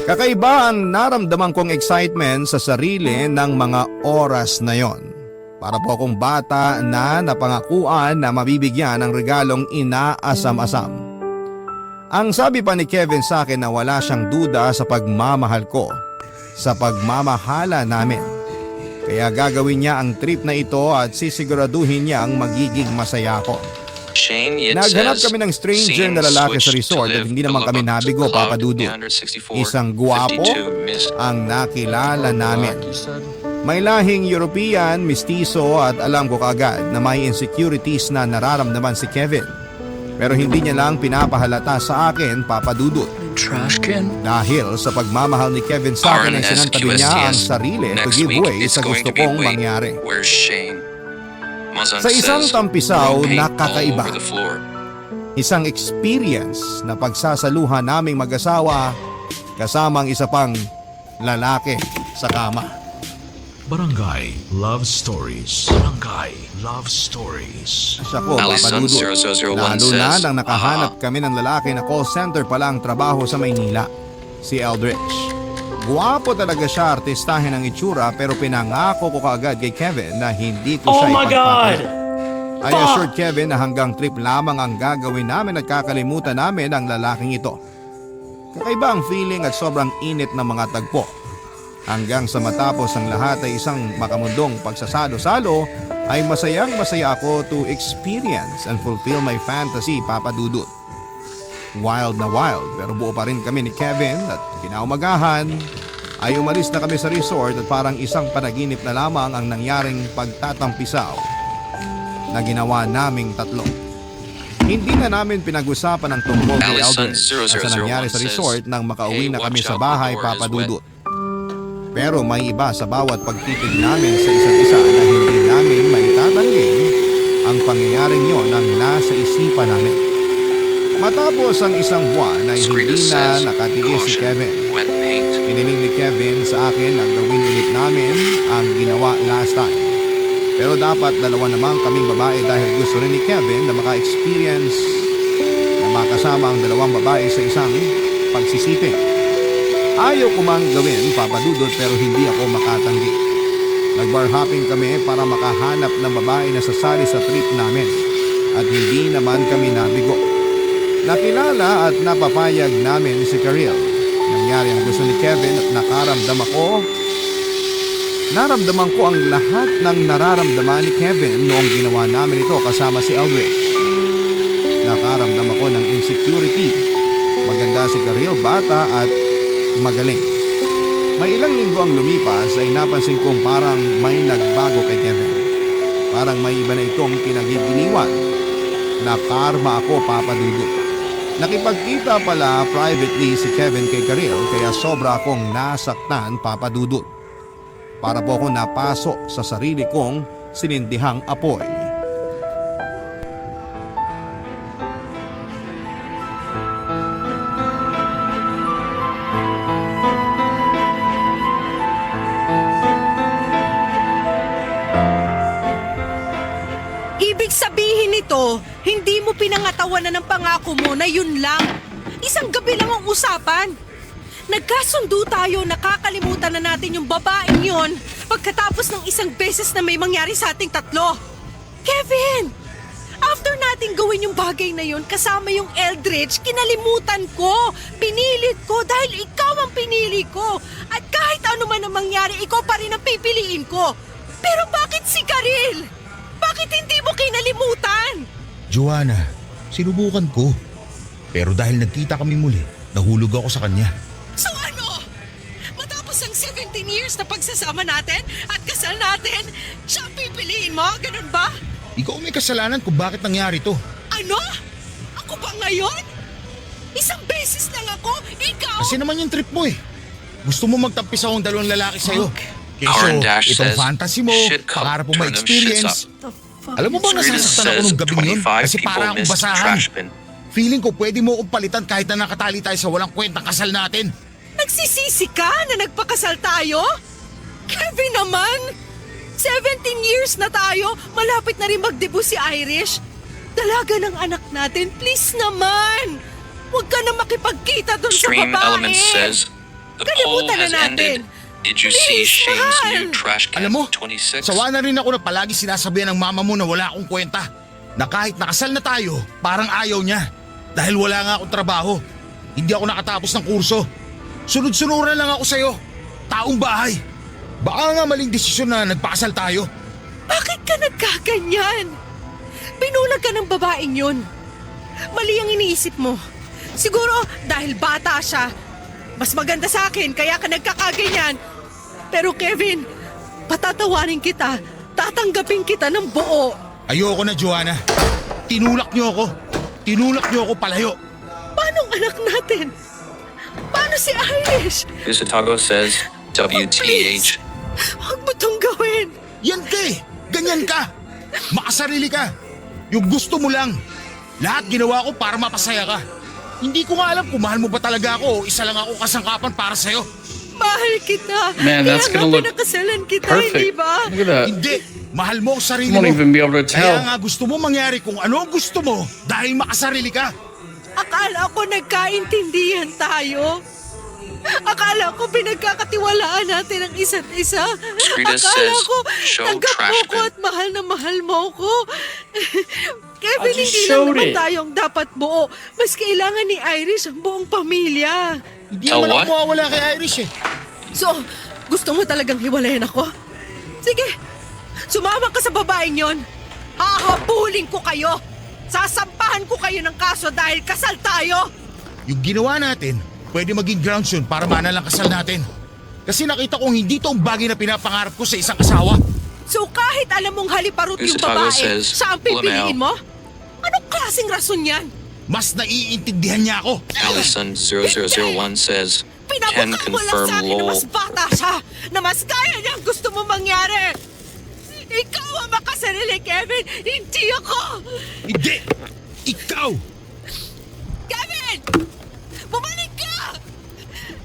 Kakaiba ang naramdaman kong excitement sa sarili ng mga oras na yon. Para po akong bata na napangakuan na mabibigyan ng regalong inaasam-asam. Ang sabi pa ni Kevin sa akin na wala siyang duda sa pagmamahal ko, sa pagmamahala namin. Kaya gagawin niya ang trip na ito at sisiguraduhin niya ang magiging masaya ko. Shane yet Naghanap says, kami ng stranger scene na lalaki sa switched to resort at live hindi naman kami Bullabucks. nabigo, Cloud Papa Dudu. 364, Isang guwapo 52 miss- ang nakilala namin. May lahing European, mistiso at alam ko kaagad na may insecurities na nararamdaman si Kevin. Pero hindi niya lang pinapahalata sa akin, Papa Dudut. Trash can? Dahil sa pagmamahal ni Kevin sa akin ay sinantabi niya ang sarili to Next give week, way it's sa going gusto to be, kong wait, mangyari. Where's Shane? Mazan Sa isang says, tampisaw paint na all kakaiba. over the floor. Isang experience na pagsasaluhan naming mag-asawa kasamang isa pang lalaki sa kama. Barangay Love Stories. Barangay Love Stories. Siya ko, Papa Allison Dudut. 0001 Lalo na says, nang nakahanap kami ng lalaki na call center pala ang trabaho sa Maynila, si Eldridge. Guwapo talaga siya, artistahin ang itsura pero pinangako ko kaagad kay Kevin na hindi ko Oh siya my God! I assured Kevin na hanggang trip lamang ang gagawin namin at kakalimutan namin ang lalaking ito. Kakaiba ang feeling at sobrang init ng mga tagpo. Hanggang sa matapos ang lahat ay isang makamundong pagsasalo-salo ay masayang-masaya ako to experience and fulfill my fantasy, Papa Dudut. Wild na wild pero buo pa rin kami ni Kevin at kinaumagahan, ay umalis na kami sa resort at parang isang panaginip na lamang ang nangyaring pagtatampisaw na ginawa naming tatlo. Hindi na namin pinag-usapan ang tungkol kay Allison Aldrin at sa nangyari sa 0001 resort nang makauwi "Hey, na kami watch sa out, bahay, the door is Papa Dudut. Pero may iba sa bawat pagtitig namin sa isa't isa na hindi namin maitatanggi ang pangyayaring yon ang nasa isipan namin. Matapos ang isang buwan ay Screener hindi na says, nakatiis si "Caution, Kevin. wet paint." Iniling ni Kevin sa akin na gawin ulit namin ang ginawa last time. Pero dapat dalawa naman kaming babae dahil gusto rin ni Kevin na maka-experience na makasama ang dalawang babae sa isang pagsisiping. Ayaw ko mang gawin, Papa Dudut, pero hindi ako makatanggi. Nag-bar hopping kami para makahanap ng babae na sasali sa trip namin at hindi naman kami nabigo. Nakilala at napapayag namin si Karil. Nangyari ang gusto ni Kevin at naramdaman ko ang lahat ng nararamdaman ni Kevin noong ginawa namin ito kasama si Eldridge. Nakaramdam ako ng insecurity. Maganda si Karil, bata at magaling. May ilang linggo ang lumipas ay napansin kong parang may nagbago kay Kevin. Parang may iba na itong kinagigiliwan. Nakarma ako, Papa Dudut. Nakipagkita pala privately si Kevin kay Karil kaya sobra akong nasaktan, Papa Dudut. Para po ako napasok sa sarili kong sinindihang apoy. Ibig sabihin nito, hindi mo pinangatawanan ng pangako mo na yun lang. Isang gabi lang ang usapan. Nagkasundo tayo, nakakalimutan na natin yung babaeng yon pagkatapos ng isang beses na may mangyari sa ating tatlo. Kevin! After nating gawin yung bagay na yon kasama yung Eldridge, kinalimutan ko. Pinilit ko dahil ikaw ang pinili ko. At kahit ano man ang mangyari, ikaw pa rin ang pipiliin ko. Pero bakit si Karil? Bakit hindi mo kinalimutan? Joanna, sinubukan ko. Pero dahil nagkita kami muli, nahulog ako sa kanya. So ano? Matapos ang 17 years na pagsasama natin at kasal natin, siya ang pipiliin mo? Ganun ba? Ikaw may kasalanan kung bakit nangyari to. Ano? Ako ba ngayon? Isang beses lang ako, ikaw? Kasi naman yung trip mo eh. Gusto mo magtampis akong dalawang lalaki sa'yo. Aaron Keso, Dash itong says, fantasy mo, "Shit cup, pangarap mo turn them shits ma-experience. The fuck? Alam mo ba Screener nasasaktan ako says, nung gabing yun? 25 Kasi people para akong missed basahan. trash bin." Feeling ko pwede mo akong palitan kahit na nakatali tayo sa walang kwentang kasal natin. Nagsisisi ka na nagpakasal tayo? Kevin naman! 17 years na tayo, malapit na rin magdebut si Irish. Dalaga ng anak natin, please naman! Huwag ka na makipagkita doon sa Stream babae! Elements says, "The poll Kalimutan na has natin. ended. Did you see Please, Shane's mahal. new trash can Alam mo, 26?" sawa na rin ako na palagi sinasabihan ng mama mo na wala akong kwenta. Na kahit nakasal na tayo, parang ayaw niya. Dahil wala nga akong trabaho. Hindi ako nakatapos ng kurso. Sunod-sunuran lang ako sa'yo. Taong bahay. Baka nga maling desisyon na nagpakasal tayo. Bakit ka nagkaganyan? Binulag ka ng babaeng yun. Mali ang iniisip mo. Siguro dahil bata siya. Mas maganda sa akin kaya ka nagkakaganyan. Pero Kevin, patatawarin kita. Tatanggapin kita ng buo. Ayoko na, Joanna. Tinulak niyo ako. Tinulak niyo ako palayo. Paano ang anak natin? Paano si Irish? Usatago says, "WTH." Huwag mo tong gawin. Yan ka eh. Ganyan ka. Makasarili ka. Yung gusto mo lang. Lahat ginawa ko para mapasaya ka. Hindi ko nga alam kung mahal mo ba talaga ako o isa lang ako kasangkapan para sa'yo. Mahal kita. Man, that's Kaya gonna nga look pinakasalan kita, hindi perfect. ba? Look at that. Hindi. Mahal mo ang sarili You won't mo. even be able to Kaya tell. nga gusto mo mangyari kung ano ang gusto mo dahil makasarili ka. Akala ko nagkaintindihan tayo. Akala ko pinagkakatiwalaan natin ang isa't isa. Rita Akala says, ko "Show tanggap mo trash ko bin." at mahal na mahal mo ko. Kevin, I just hindi lang showed naman it. tayong dapat buo. Mas kailangan ni Irish ang buong pamilya. Hindi Tell naman what? ako mawawala kay Irish eh. So, gusto mo talagang hiwalayan ako? Sige, sumama ka sa babaeng yon. Hahabulin ko kayo. Sasampahan ko kayo ng kaso dahil kasal tayo. Yung ginawa natin, pwede maging grounds yun para manalang kasal natin. Kasi nakita kong hindi to ang bagay na pinapangarap ko sa isang asawa. So kahit alam mong haliparot yung Usitago babae, says, siya ang pipiliin mo? Anong klaseng rason yan? Mas naiintindihan niya ako. Allison 0001 says, can Pinabukang mo lang sa confirm akin na lol. mas bata siya, na mas kaya niya ang gusto mo mangyari. Ikaw ang makasarili, Kevin, hindi ako. Hindi! Ikaw! Kevin! Bumalik ka!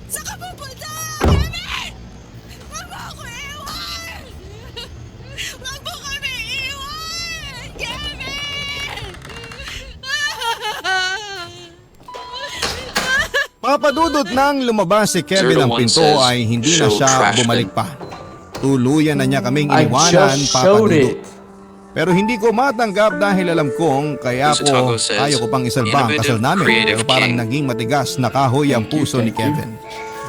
Saan ka pupunta? Kevin! Huwag mo ako iwan! Huwag mo kami iwan! Kevin! Papadudot nang lumabas si Kevin ng 01 pinto says, ay hindi na "Show siya trash bumalik bin." pa. Tuluyan na niya kaming I iniwanan, just showed papadudot. it. Pero hindi ko matanggap dahil alam kong kaya Usitago ko says, ayaw ko pang isalba ang "Innovative, kasal namin creative pero parang king." naging matigas na kahoy ang puso ni Kevin.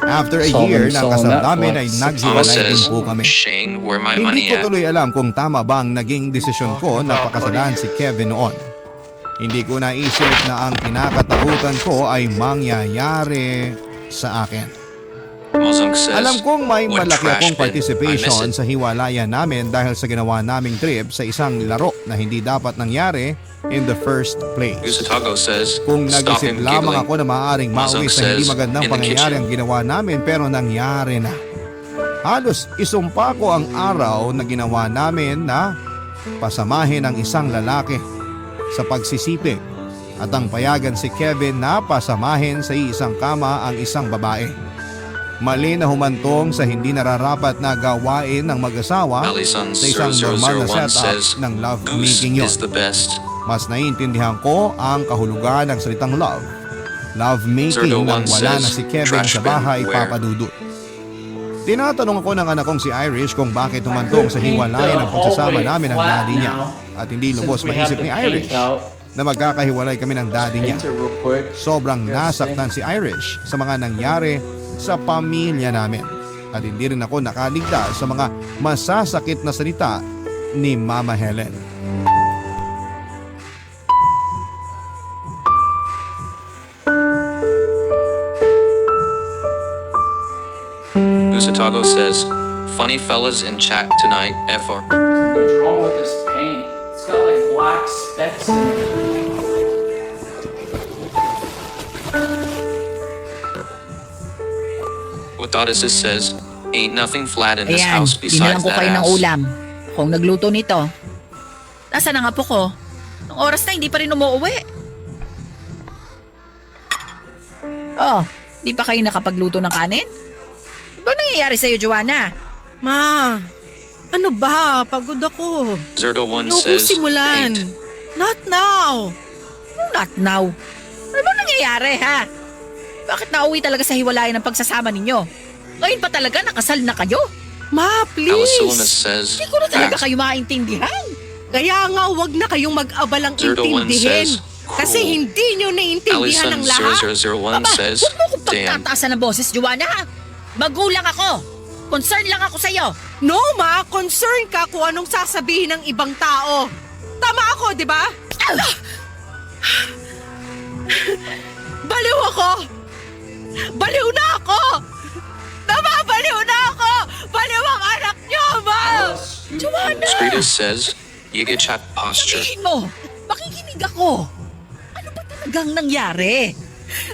After a Saw year them na on kasal Netflix. namin ay Mama naghiwalay din says, po kami. Shane, where my Hindi money ko at? tuloy alam kung tama bang naging desisyon ko na pakasalan si Kevin noon. Hindi ko naisip na ang kinakatakutan ko ay mangyayari sa akin. Mozong says, Alam kong may "What malaki trash akong bin? I participation miss it." sa hiwalayan namin dahil sa ginawa naming trip sa isang laro na hindi dapat nangyari in the first place. Usitago says, Kung stop nag-isip him lamang giggling. ako na maaaring Mozong mauwi sa hindi says, magandang "In the pangyayari kitchen." ang ginawa namin pero nangyari na. Halos isumpa ko ang araw na ginawa namin na pasamahin ang isang lalaki sa pagsisiping at ang payagan si Kevin na pasamahin sa isang kama ang isang babae. Mali na humantong sa hindi nararapat na gawain ng mag-asawa Allison sa isang normal na 0001 setup says, ng love Goose making yun. is the best. Mas naiintindihan ko ang kahulugan ng salitang love. Love making nang 01 wala na says, si Kevin "Trash sa bin, bahay, where?" papadudot. Tinatanong ako ng anak kong si Irish kung bakit humantong sa hiwalayan ang pagsasama namin ng daddy niya. At hindi lubos maisip ni Irish na magkakahiwalay kami ng daddy niya. Sobrang nasaktan si Irish sa mga nangyari sa pamilya namin. At hindi rin ako nakaligtas sa mga masasakit na salita ni Mama Helen. Usitago says, funny fellas in chat tonight, FR. What's wrong with this paint? It's got like black specks in it. What Odyssey says, ain't nothing flat in this Ayan, house dinalan besides ko that kayo ng ass. ulam. Kung nagluto nito. Nasaan na nga po ko? Nung oras na hindi pa rin umuwi. Oh, di pa kayo nakapagluto ng kanin? Ba nangyayari sa'yo, Joanna? Ma, ano ba? Pagod ako. 01 Ayoko says, simulan. ain't. Not now. Not now. Ano ba nangyayari, ha? Bakit nauwi talaga sa hiwalayan ng pagsasama ninyo? Ngayon pa talaga nakasal na kayo? Ma, Alisolina please. says, Hindi ko na talaga facts. kayo maintindihan. Kaya nga, wag na kayong mag-abalang 01 intindihin. says, Kasi cruel. hindi nyo naintindihan Allison ang lahat. 0001 Aba, says, huwag mo akong damn. pagtataasan ng boses, Joanna. Magulang ako. Concern lang ako sa'yo. No, ma. Concern ka kung anong sasabihin ng ibang tao. Tama ako, di ba? Baliw ako! Baliw na ako! Nababaliw na ako! Baliw ang anak niyo, ma! Joanna! Skritus says, Yiga chat posture. Sabihin mo, makikinig ako. Ano ba talagang nangyari?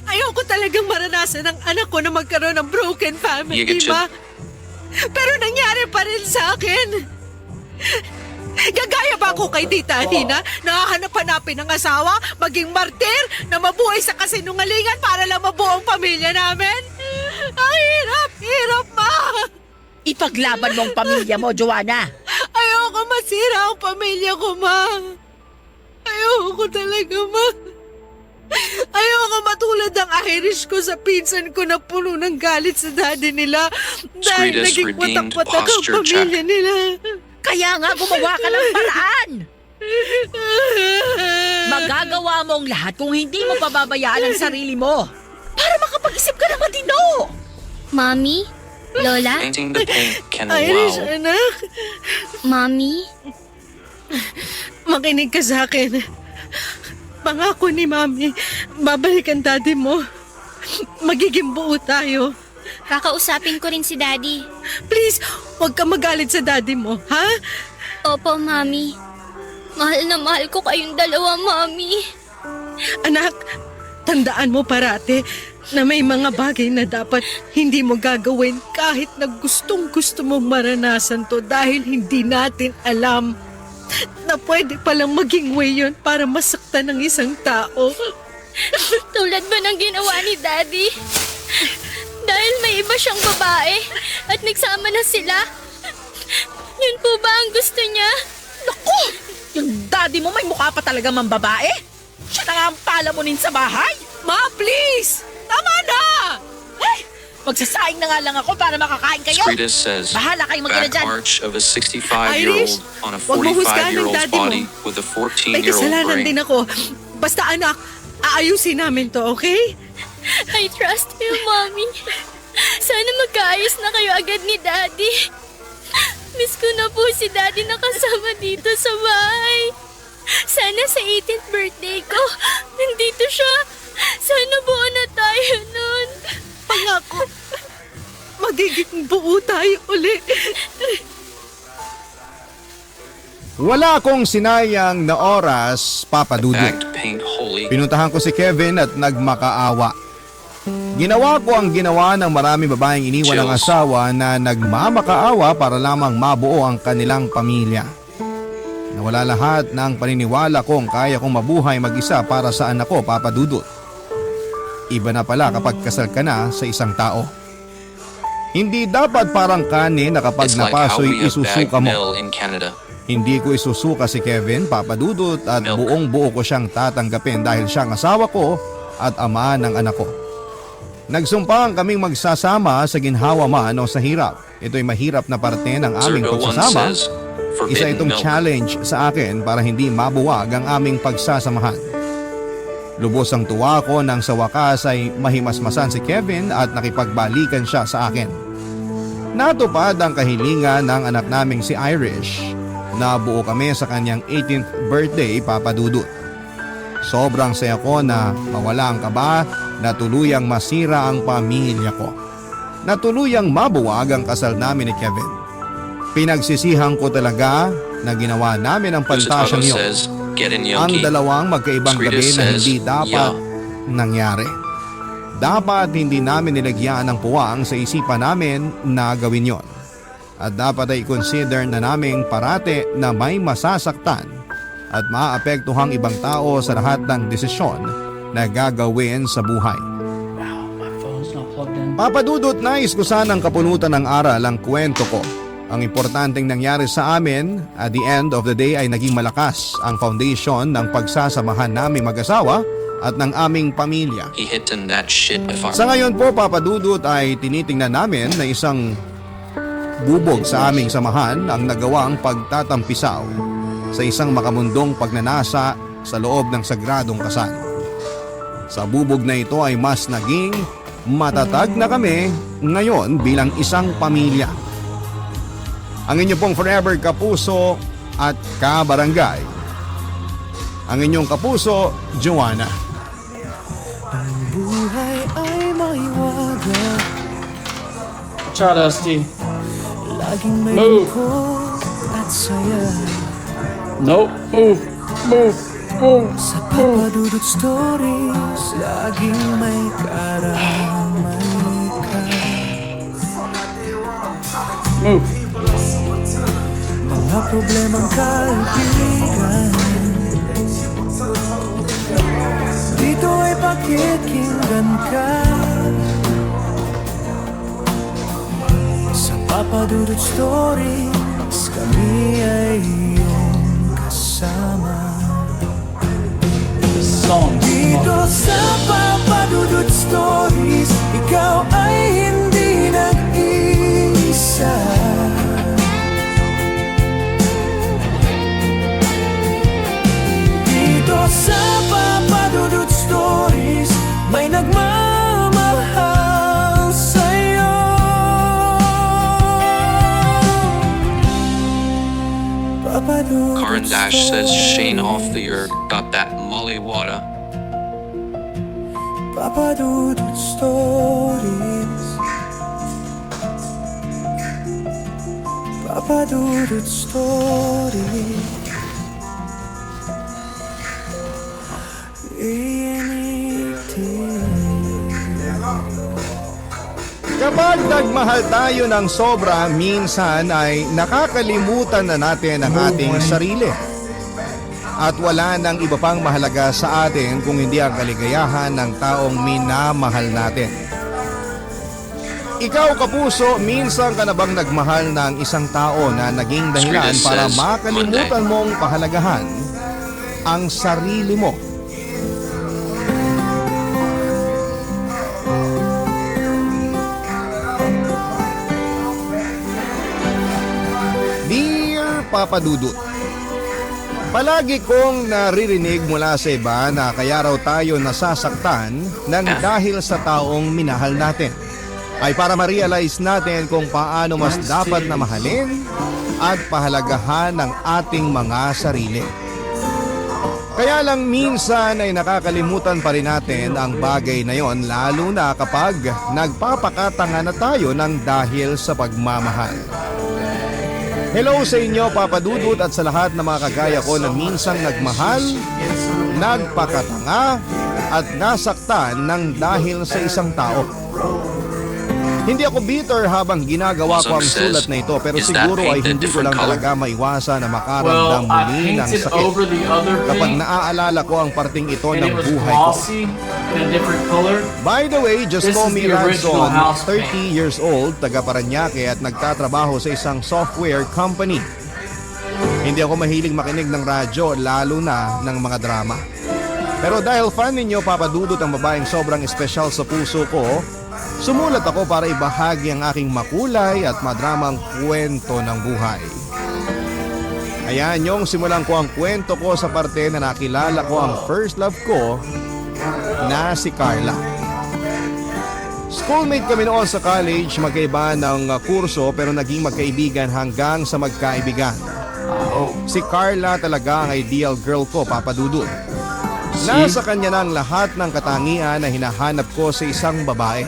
Ayoko talagang maranasan ng anak ko na magkaroon ng broken family, Yiga chat. ma. Pero nangyari pa rin sa akin. Gagaya ba ako kay Tita Nina? Nahahanap-hanapin ng asawa, maging martir, na mabuhay sa kasinungalingan para lang mabuo ang pamilya namin? Ang hirap, ma! Ipaglaban mo ang pamilya mo, Joanna. Ayoko masira ang pamilya ko, ma. Ayoko talaga, ma. Ayoko matulad ng Irish ko sa pinsan ko na puno ng galit sa daddy nila dahil Squeedus naging redeemed watak-watak ang posture pamilya nila. Kaya nga gumawa ka ng paraan. Magagawa mo ang lahat kung hindi mo pababayaan ang sarili mo. Para makapag-isip ka na matino. Mommy? Lola? Painting the paint can Irish, wow. anak. Mommy? Makinig ka sa akin. Pangako ni Mami, babalik ang daddy mo. Magiging buo tayo. Kakausapin ko rin si Daddy. Please, huwag ka magalit sa daddy mo, ha? Opo, Mami. Mahal na mahal ko kayong dalawa, Mami. Anak, tandaan mo parate na may mga bagay na dapat hindi mo gagawin kahit na gustong-gusto mong maranasan to dahil hindi natin alam na pwede palang maging way yun para masaktan ng isang tao. Tulad ba ng ginawa ni Daddy? Dahil may iba siyang babae at nagsama na sila. Yun po ba ang gusto niya? Naku! Yung daddy mo may mukha pa talaga mambabae? Siya na nga ang palamunin sa bahay? Ma, please! Tama na! Ay! Magsasaing na nga lang ako para makakain kayo. Scritus says, Bahala kayong mag-ina back dyan. arch of a Irish, 65-year-old on a wag mo husgahan ng 45-year-old's daddy mo. body with a May 14-year-old kasalanan din brain. ako. Basta anak, aayusin namin to, okay? I trust you, Mommy. Sana magkaayos na kayo agad ni Daddy. Miss ko na po si Daddy na kasama dito sa bahay. Sana sa 18th birthday ko, nandito siya. Sana buo na tayo nun. Pangako, magiging buo tayo uli. Wala akong sinayang na oras, Papa Dudut. Act paint holy. Pinuntahan ko si Kevin at nagmakaawa. Ginawa ko ang ginawa ng maraming babaeng iniwan ng Chills. asawa na nagmamakaawa para lamang mabuo ang kanilang pamilya. Nawala lahat ng paniniwala kong kaya kong mabuhay mag-isa para sa anak ko, Papa Dudut. Iba na pala kapag kasal ka na sa isang tao. Hindi dapat parang kanin na kapag It's like how napasoy we have isusuka bagged mo. Mel in Canada. Hindi ko isusuka si Kevin, Papa Dudut, at Milk. buong buo ko siyang tatanggapin dahil siya ang asawa ko at ama ng anak ko. Nagsumpang kaming magsasama sa ginhawa man o sa hirap. Ito'y mahirap na parte ng aming Zergo 1 pagsasama. says, Isa forbidden itong milk. challenge sa akin para hindi mabuwag ang aming pagsasamahan. Lubos ang tuwa ko nang sa wakas ay mahimasmasan si Kevin at nakipagbalikan siya sa akin. Natupad ang kahilingan ng anak naming si Irish. Nabuo kami sa kanyang 18th birthday, Papa Dudut. Sobrang saya ko na mawala ang kaba na tuluyang masira ang pamilya ko. Na tuluyang mabuwag ang kasal namin ni Kevin. Pinagsisihan ko talaga na ginawa namin ang Lusitano pantasyang yun. says, get in Ang Yankee. dalawang magkaibang gabi Scritus na says, hindi dapat nangyari. Dapat hindi namin nilagyan ng puwang sa isipan namin na gawin yon. At dapat ay consider na naming parate na may masasaktan at maapektuhang ibang tao sa lahat ng desisyon na gagawin sa buhay. My phone's not plugged in. Papa Dudut, nais ko sanang kapunutan ng aral ang kwento ko. Ang importanteng nangyari sa amin, at the end of the day ay naging malakas ang foundation ng pagsasamahan naming mag-asawa at ng aming pamilya. He hitting that shit if I Sa ngayon po, Papa Dudut, ay tinitingnan namin na isang bubog sa aming samahan ang nagawang pagtatampisaw sa isang makamundong pagnanasa sa loob ng sagradong kasal. Sa bubog na ito ay mas naging matatag na kami ngayon bilang isang pamilya. Ang inyo pong forever kapuso at kabarangay. Ang inyong kapuso, Joanna. Try to ST. Move. Nope. Move. Move. Move. Papadudot stories, laging may karamay ka. Move. Mga problemang kaibigan, dito ay pakikinggan ka. Sa Papadudot stories, kami ay iyong kasama. This song. Dito sa Papadudot Stories, ikaw ay hindi nag-iisa. Dito sa Papadudot Stories, may nagmamahal sa'yo. Papadudot Karen Dash says Shane off the Stories. earth got that molly water. Papadudot Stories. Papadudod Story. Kapag nagmahal tayo ng sobra, minsan ay nakakalimutan na natin ang ating sarili. At wala nang iba pang mahalaga sa atin kung hindi ang kaligayahan ng taong minamahal natin. Ikaw, kapuso, minsan ka na bang nagmahal ng isang tao na naging dahilan para makalimutan mong pahalagahan ang sarili mo? Dear Papa Dudut, palagi kong naririnig mula sa iba na kaya raw tayo nasasaktan ng dahil sa taong minahal natin ay para ma-realize natin kung paano mas dapat na mahalin at pahalagahan ang ating mga sarili. Kaya lang minsan ay nakakalimutan pa rin natin ang bagay na yon, lalo na kapag nagpapakatanga na tayo ng dahil sa pagmamahal. Hello sa inyo, Papa Dudut, at sa lahat ng mga kagaya ko na minsang nagmahal, nagpakatanga at nasaktan ng dahil sa isang tao. Hindi ako bitter habang ginagawa ko ang sulat na ito, pero siguro ay hindi ko lang talaga maiwasan na makaramdam muli ng sakit kapag naaalala ko ang parting ito ng buhay ko. By the way, just call me Ranson, 30 years old, taga Paranaque at nagtatrabaho sa isang software company. Hindi ako mahilig makinig ng radyo, lalo na ng mga drama. Pero dahil fan ninyo, Papa Dudut, ang babaeng sobrang espesyal sa puso ko, sumulat ako para ibahagi ang aking makulay at madramang kwento ng buhay. Ayan yung simulan ko ang kwento ko sa parte na nakilala ko ang first love ko na si Carla. Schoolmate kami noon sa college, magkaiba ng kurso pero naging magkaibigan hanggang sa magkaibigan. Si Carla talaga ang ideal girl ko, Papa Dudut. Nasa kanya na ang lahat ng katangian na hinahanap ko sa isang babae.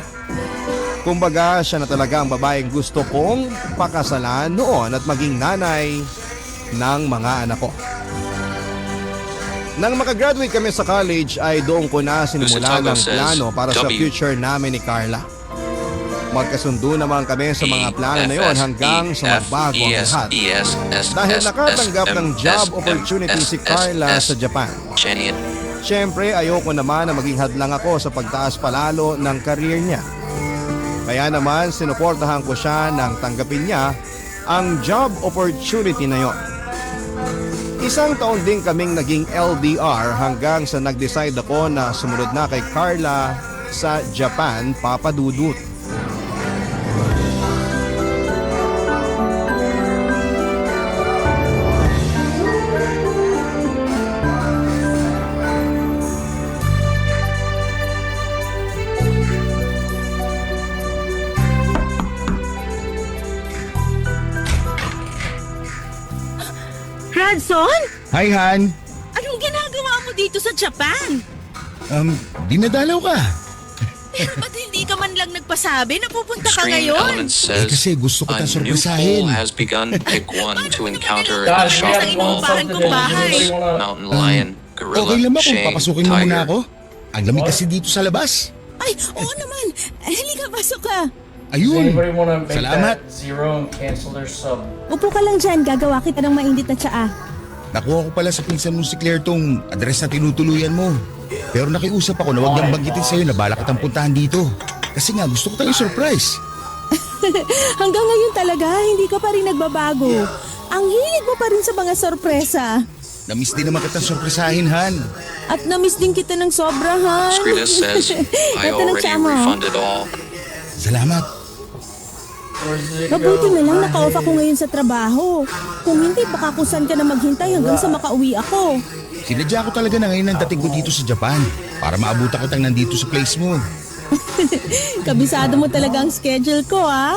Kumbaga, siya na talaga ang babaeng gusto kong pakasalan noon at maging nanay ng mga anak ko. Nang makagraduate kami sa college ay doon ko na sinimula ng plano para sa future namin ni Carla. Magkasundo naman kami sa mga plano na yon hanggang sa magbago ang lahat. Dahil nakatanggap ng job opportunity si Carla sa Japan. Siyempre, ayoko naman na maging hadlang ako sa pagtaas palalo ng career niya. Kaya naman sinuportahan ko siya nang tanggapin niya ang job opportunity na yon. Isang taon din kaming naging LDR hanggang sa nag-decide ako na sumunod na kay Carla sa Japan, Papa Dudut. Ranson? Hi, Han. Anong ginagawa mo dito sa Japan? Dinadalaw ka. Pero ba't hindi ka man lang nagpasabi na pupunta ka Screen ngayon? element says kasi gusto ko a tayong new sorpresahin. pool has begun. Pick one to encounter a Guys, we shopping have mall. Inuupahan kong bahay. Mountain lion, gorilla, Okay lang ba kung Shane, papasukin mo muna tiger. ako? Ang lamig kasi dito sa labas. Ay, oo naman. Halika, pasok ka. Does Ayun. anybody want to make Salamat. that zero and cancel their sub? Upo ka lang dyan, gagawa kita ng mainit na tsaa. Nakuha ko pala sa pinsan mo si Claire tong address na tinutuluyan mo. Pero nakiusap ako na huwag niyang banggitin sa'yo na balak kitang puntahan dito. Kasi nga gusto ko tayong surprise. Hanggang ngayon talaga, hindi ka pa rin nagbabago. Ang hilig mo pa rin sa mga sorpresa. Namiss din naman kitang sorpresahin, Han. At namiss din kita ng sobra, ha? Skrita says, I Ito na already tsaa mo. refunded all. Salamat. Mabuti na lang naka-off ako ngayon sa trabaho. Kung hindi, baka kung saan ka na maghintay hanggang sa makauwi ako. Sinadya ko talaga na ngayon ang dating ko dito sa Japan para maabutan kitang nandito sa place mo. Kabisado mo talaga ang schedule ko, ha?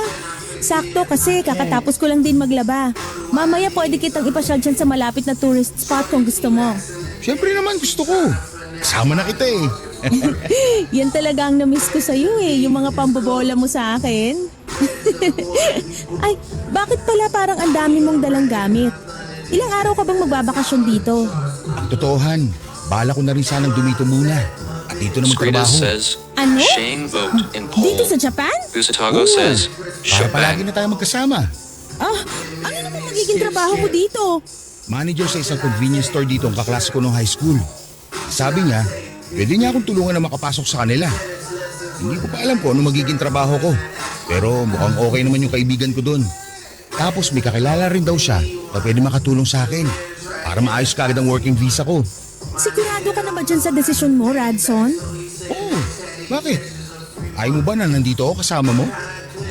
Sakto kasi kakatapos ko lang din maglaba. Mamaya pwede kitang ipasyal dyan sa malapit na tourist spot kung gusto mo. Siyempre naman gusto ko. Kasama na kita eh. Yan talaga ang namiss ko sa'yo eh, yung mga pambobola mo sa akin. Ay, bakit pala parang ang dami mong dalang gamit? Ilang araw ka bang magbabakasyon dito? Ang totohan, bala ko na rin sanang dumito muna. At dito na Skrida magtrabaho. says Ano? Shane vote in Dito poll. sa Japan? Busatago Oo, says para palagi shebang. na tayo magkasama. Ah, ano naman magiging trabaho mo dito? Manager sa isang convenience store dito ang kaklase ko nung high school. Sabi niya, pwede niya akong tulungan na makapasok sa kanila. Hindi ko pa alam kung ano magiging trabaho ko. Pero mukhang okay naman yung kaibigan ko doon. Tapos may kakilala rin daw siya na pwede makatulong sa akin para maayos kagad ang working visa ko. Sigurado ka na ba dyan sa desisyon mo, Radson? Oo, bakit? Ayaw mo ba na nandito ako kasama mo?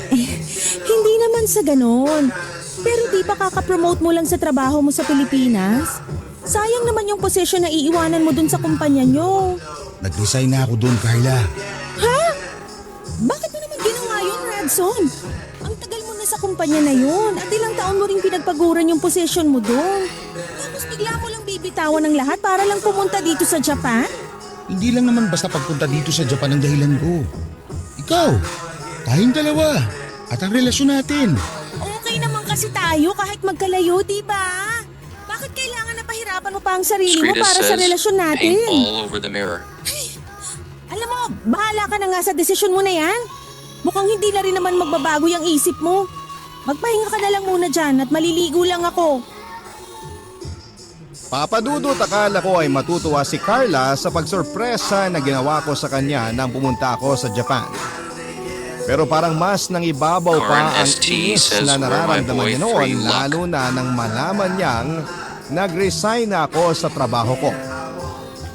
Hindi naman sa ganon. Pero di ba kakapromote mo lang sa trabaho mo sa Pilipinas? Sayang naman yung posisyon na iiwanan mo dun sa kumpanya nyo. Nag-resign na ako doon, Carla. Ha? Bakit mo naman ginawa yun, Radson? Ang tagal mo na sa kumpanya na yun at ilang taon mo rin pinagpaguran yung posisyon mo doon. Tapos bigla mo lang bibitawan ng lahat para lang pumunta dito sa Japan? Hindi lang naman basta pagpunta dito sa Japan ang dahilan ko. Ikaw, tayong dalawa, at ang relasyon natin. Okay naman kasi tayo kahit magkalayo, di ba? Bakit kailangan na pahirapan mo pa ang sarili mo Skrida para sa says relasyon natin? paint all over the mirror. Alam mo, bahala ka na nga sa desisyon mo na yan. Mukhang hindi na rin naman magbabago yung isip mo. Magpahinga ka na lang muna dyan at maliligo lang ako. Papadudot, akala ko ay matutuwa si Carla sa pagsorpresa na ginawa ko sa kanya nang pumunta ako sa Japan. Pero parang mas nang ibabaw pa Karen ang ST inis says, na nararamdaman "Where my niya boy, noon, free luck." lalo na nang malaman niyang nag-resign na ako sa trabaho ko.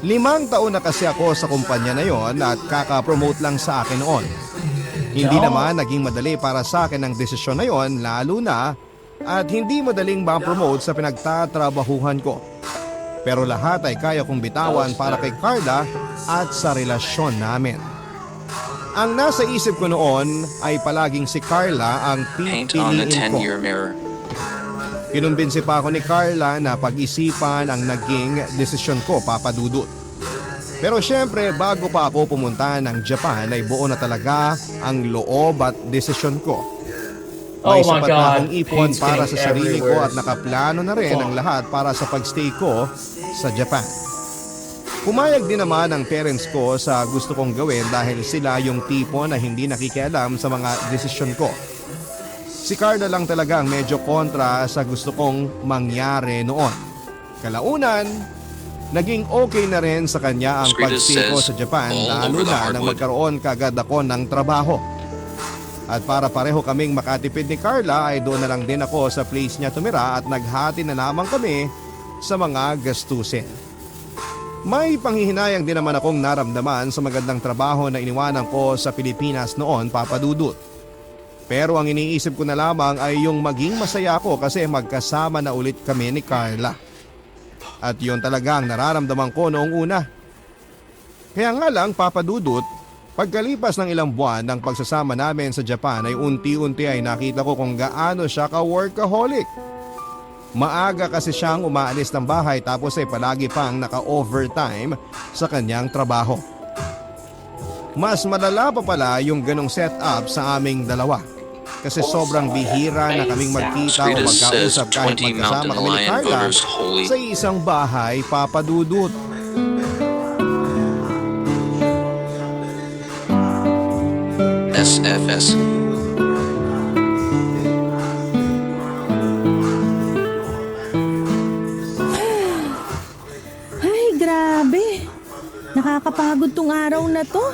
5 taon na kasi ako sa kumpanya na yon at kaka-promote lang sa akin noon. Hindi naman naging madali para sa akin ang desisyon na yon, lalo na at hindi madaling ma-promote sa pinagtatrabahuhan ko. Pero lahat ay kaya kong bitawan para kay Carla at sa relasyon namin. Ang nasa isip ko noon ay palaging si Carla ang Paint on the pipiliin ko. 10-year mirror. Kinumbinsi pa ako ni Carla na pag-isipan ang naging desisyon ko, papadudot. Pero syempre, bago pa ako pumunta ng Japan ay buo na talaga ang loob at desisyon ko. May Oh my sapat na God, akong ipon paint's para getting sa sarili ko everywhere. at nakaplano na rin ang lahat para sa pagstay ko sa Japan. Pumayag din naman ang parents ko sa gusto kong gawin dahil sila yung tipo na hindi nakikialam sa mga desisyon ko. Si Carla lang talaga ang medyo kontra sa gusto kong mangyari noon. Kalaunan, naging okay na rin sa kanya ang Skrida pagstay ko says, sa Japan "All lalo over the na nang hardwood." magkaroon kagad ako ng trabaho. At para pareho kaming makatipid ni Carla ay doon na lang din ako sa place niya tumira at naghati na naman kami sa mga gastusin. May panghihinayang din naman akong naramdaman sa magandang trabaho na iniwanan ko sa Pilipinas noon, papadudot. Pero ang iniisip ko na lamang ay yung maging masaya ako kasi magkasama na ulit kami ni Carla. At yun talaga ang nararamdaman ko noong una. Kaya nga lang, papadudot, pagkalipas ng ilang buwan ng pagsasama namin sa Japan ay unti-unti ay nakita ko kung gaano siya ka-workaholic. Maaga kasi siyang umaalis ng bahay tapos ay palagi pang naka-overtime sa kanyang trabaho. Mas malala pa pala yung ganong setup sa aming dalawa. Kasi sobrang bihira na kaming magkita o Skrida says magkausap kahit 20 magkasama Mountain kami ni Lion Carla voters holy. sa isang bahay, papadudot. SFS. Ay, grabe. Nakakapagod tong araw na to.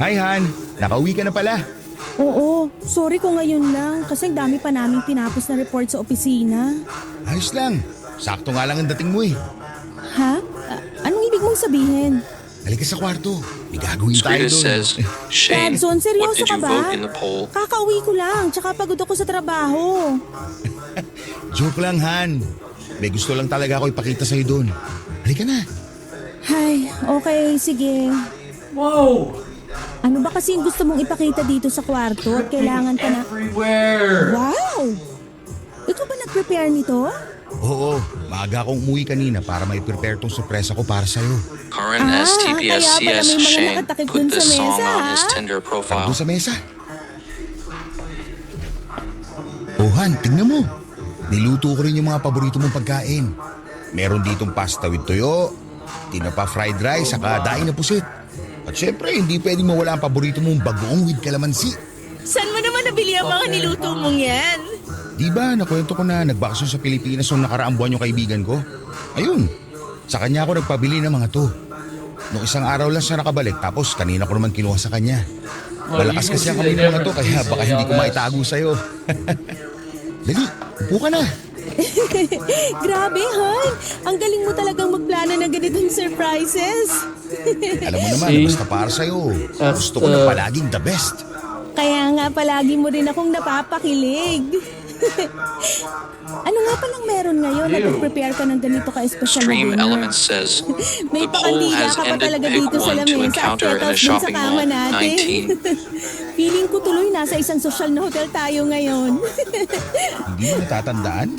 Hi Han, nakauwi ka na pala. Oo, sorry kung ngayon lang kasi ang dami pa naming tinapos na report sa opisina. Ayos lang, sakto nga lang ang dating mo eh. Ha? Anong ibig mong sabihin? Halika sa kwarto, may gagawin tayo Skrida doon. says, Shane, Radson, what seryoso did ka you ba? vote in the poll? Kakauwi ko lang, tsaka pagod ako sa trabaho. Joke lang Han, may gusto lang talaga ako ipakita sa'yo doon. Halika na. Ay, okay, sige. Whoa! Ano ba kasi yung gusto mong ipakita dito sa kwarto at kailangan ka na... Everywhere! Wow! Ikaw ba nag-prepare nito? Oo, maaga akong umuwi kanina para mai-prepare tong sorpresa ko para sa'yo. Current kaya STPS pala CS may mga Shane nakatakip put dun sa this song mesa, on his ha? Tinder Doon profile. sa mesa. Oh, Han, tingnan mo. Niluto ko rin yung mga paborito mong pagkain. Meron ditong pasta with toyo, tinapa fried rice, saka daing na pusit. At syempre, hindi pwedeng mawala ang paborito mong bagoong with kalamansi. Saan mo naman nabili ang mga niluto mong yan? Di ba, nakwento ko na nagbakasyon sa Pilipinas nung nakaraang buwan yung kaibigan ko? Ayun, sa kanya ako nagpabili ng mga to. Noong isang araw lang siya nakabalik, tapos kanina ko naman kinuha sa kanya. Malakas kasi ang kamay ng mga to, kaya baka hindi ko maitago sa'yo. Dali, upo ka na. Grabe, Han. Ang galing mo talagang magplano ng ganitong surprises. Alam mo naman, basta para sa'yo. Gusto ko na palaging the best. Kaya nga palagi mo rin akong napapakilig. Ano nga palang meron ngayon na nag-prepare ka ng ganito ka-espesyal na Stream dinner? Elements says May the poll pakandila has ka pa ended talaga pick dito sa 1 to lamesa at encounter in a kettle dun sa shopping kama mall natin. 19. Feeling ko tuloy nasa isang sosyal na hotel tayo ngayon. Hindi mo natatandaan?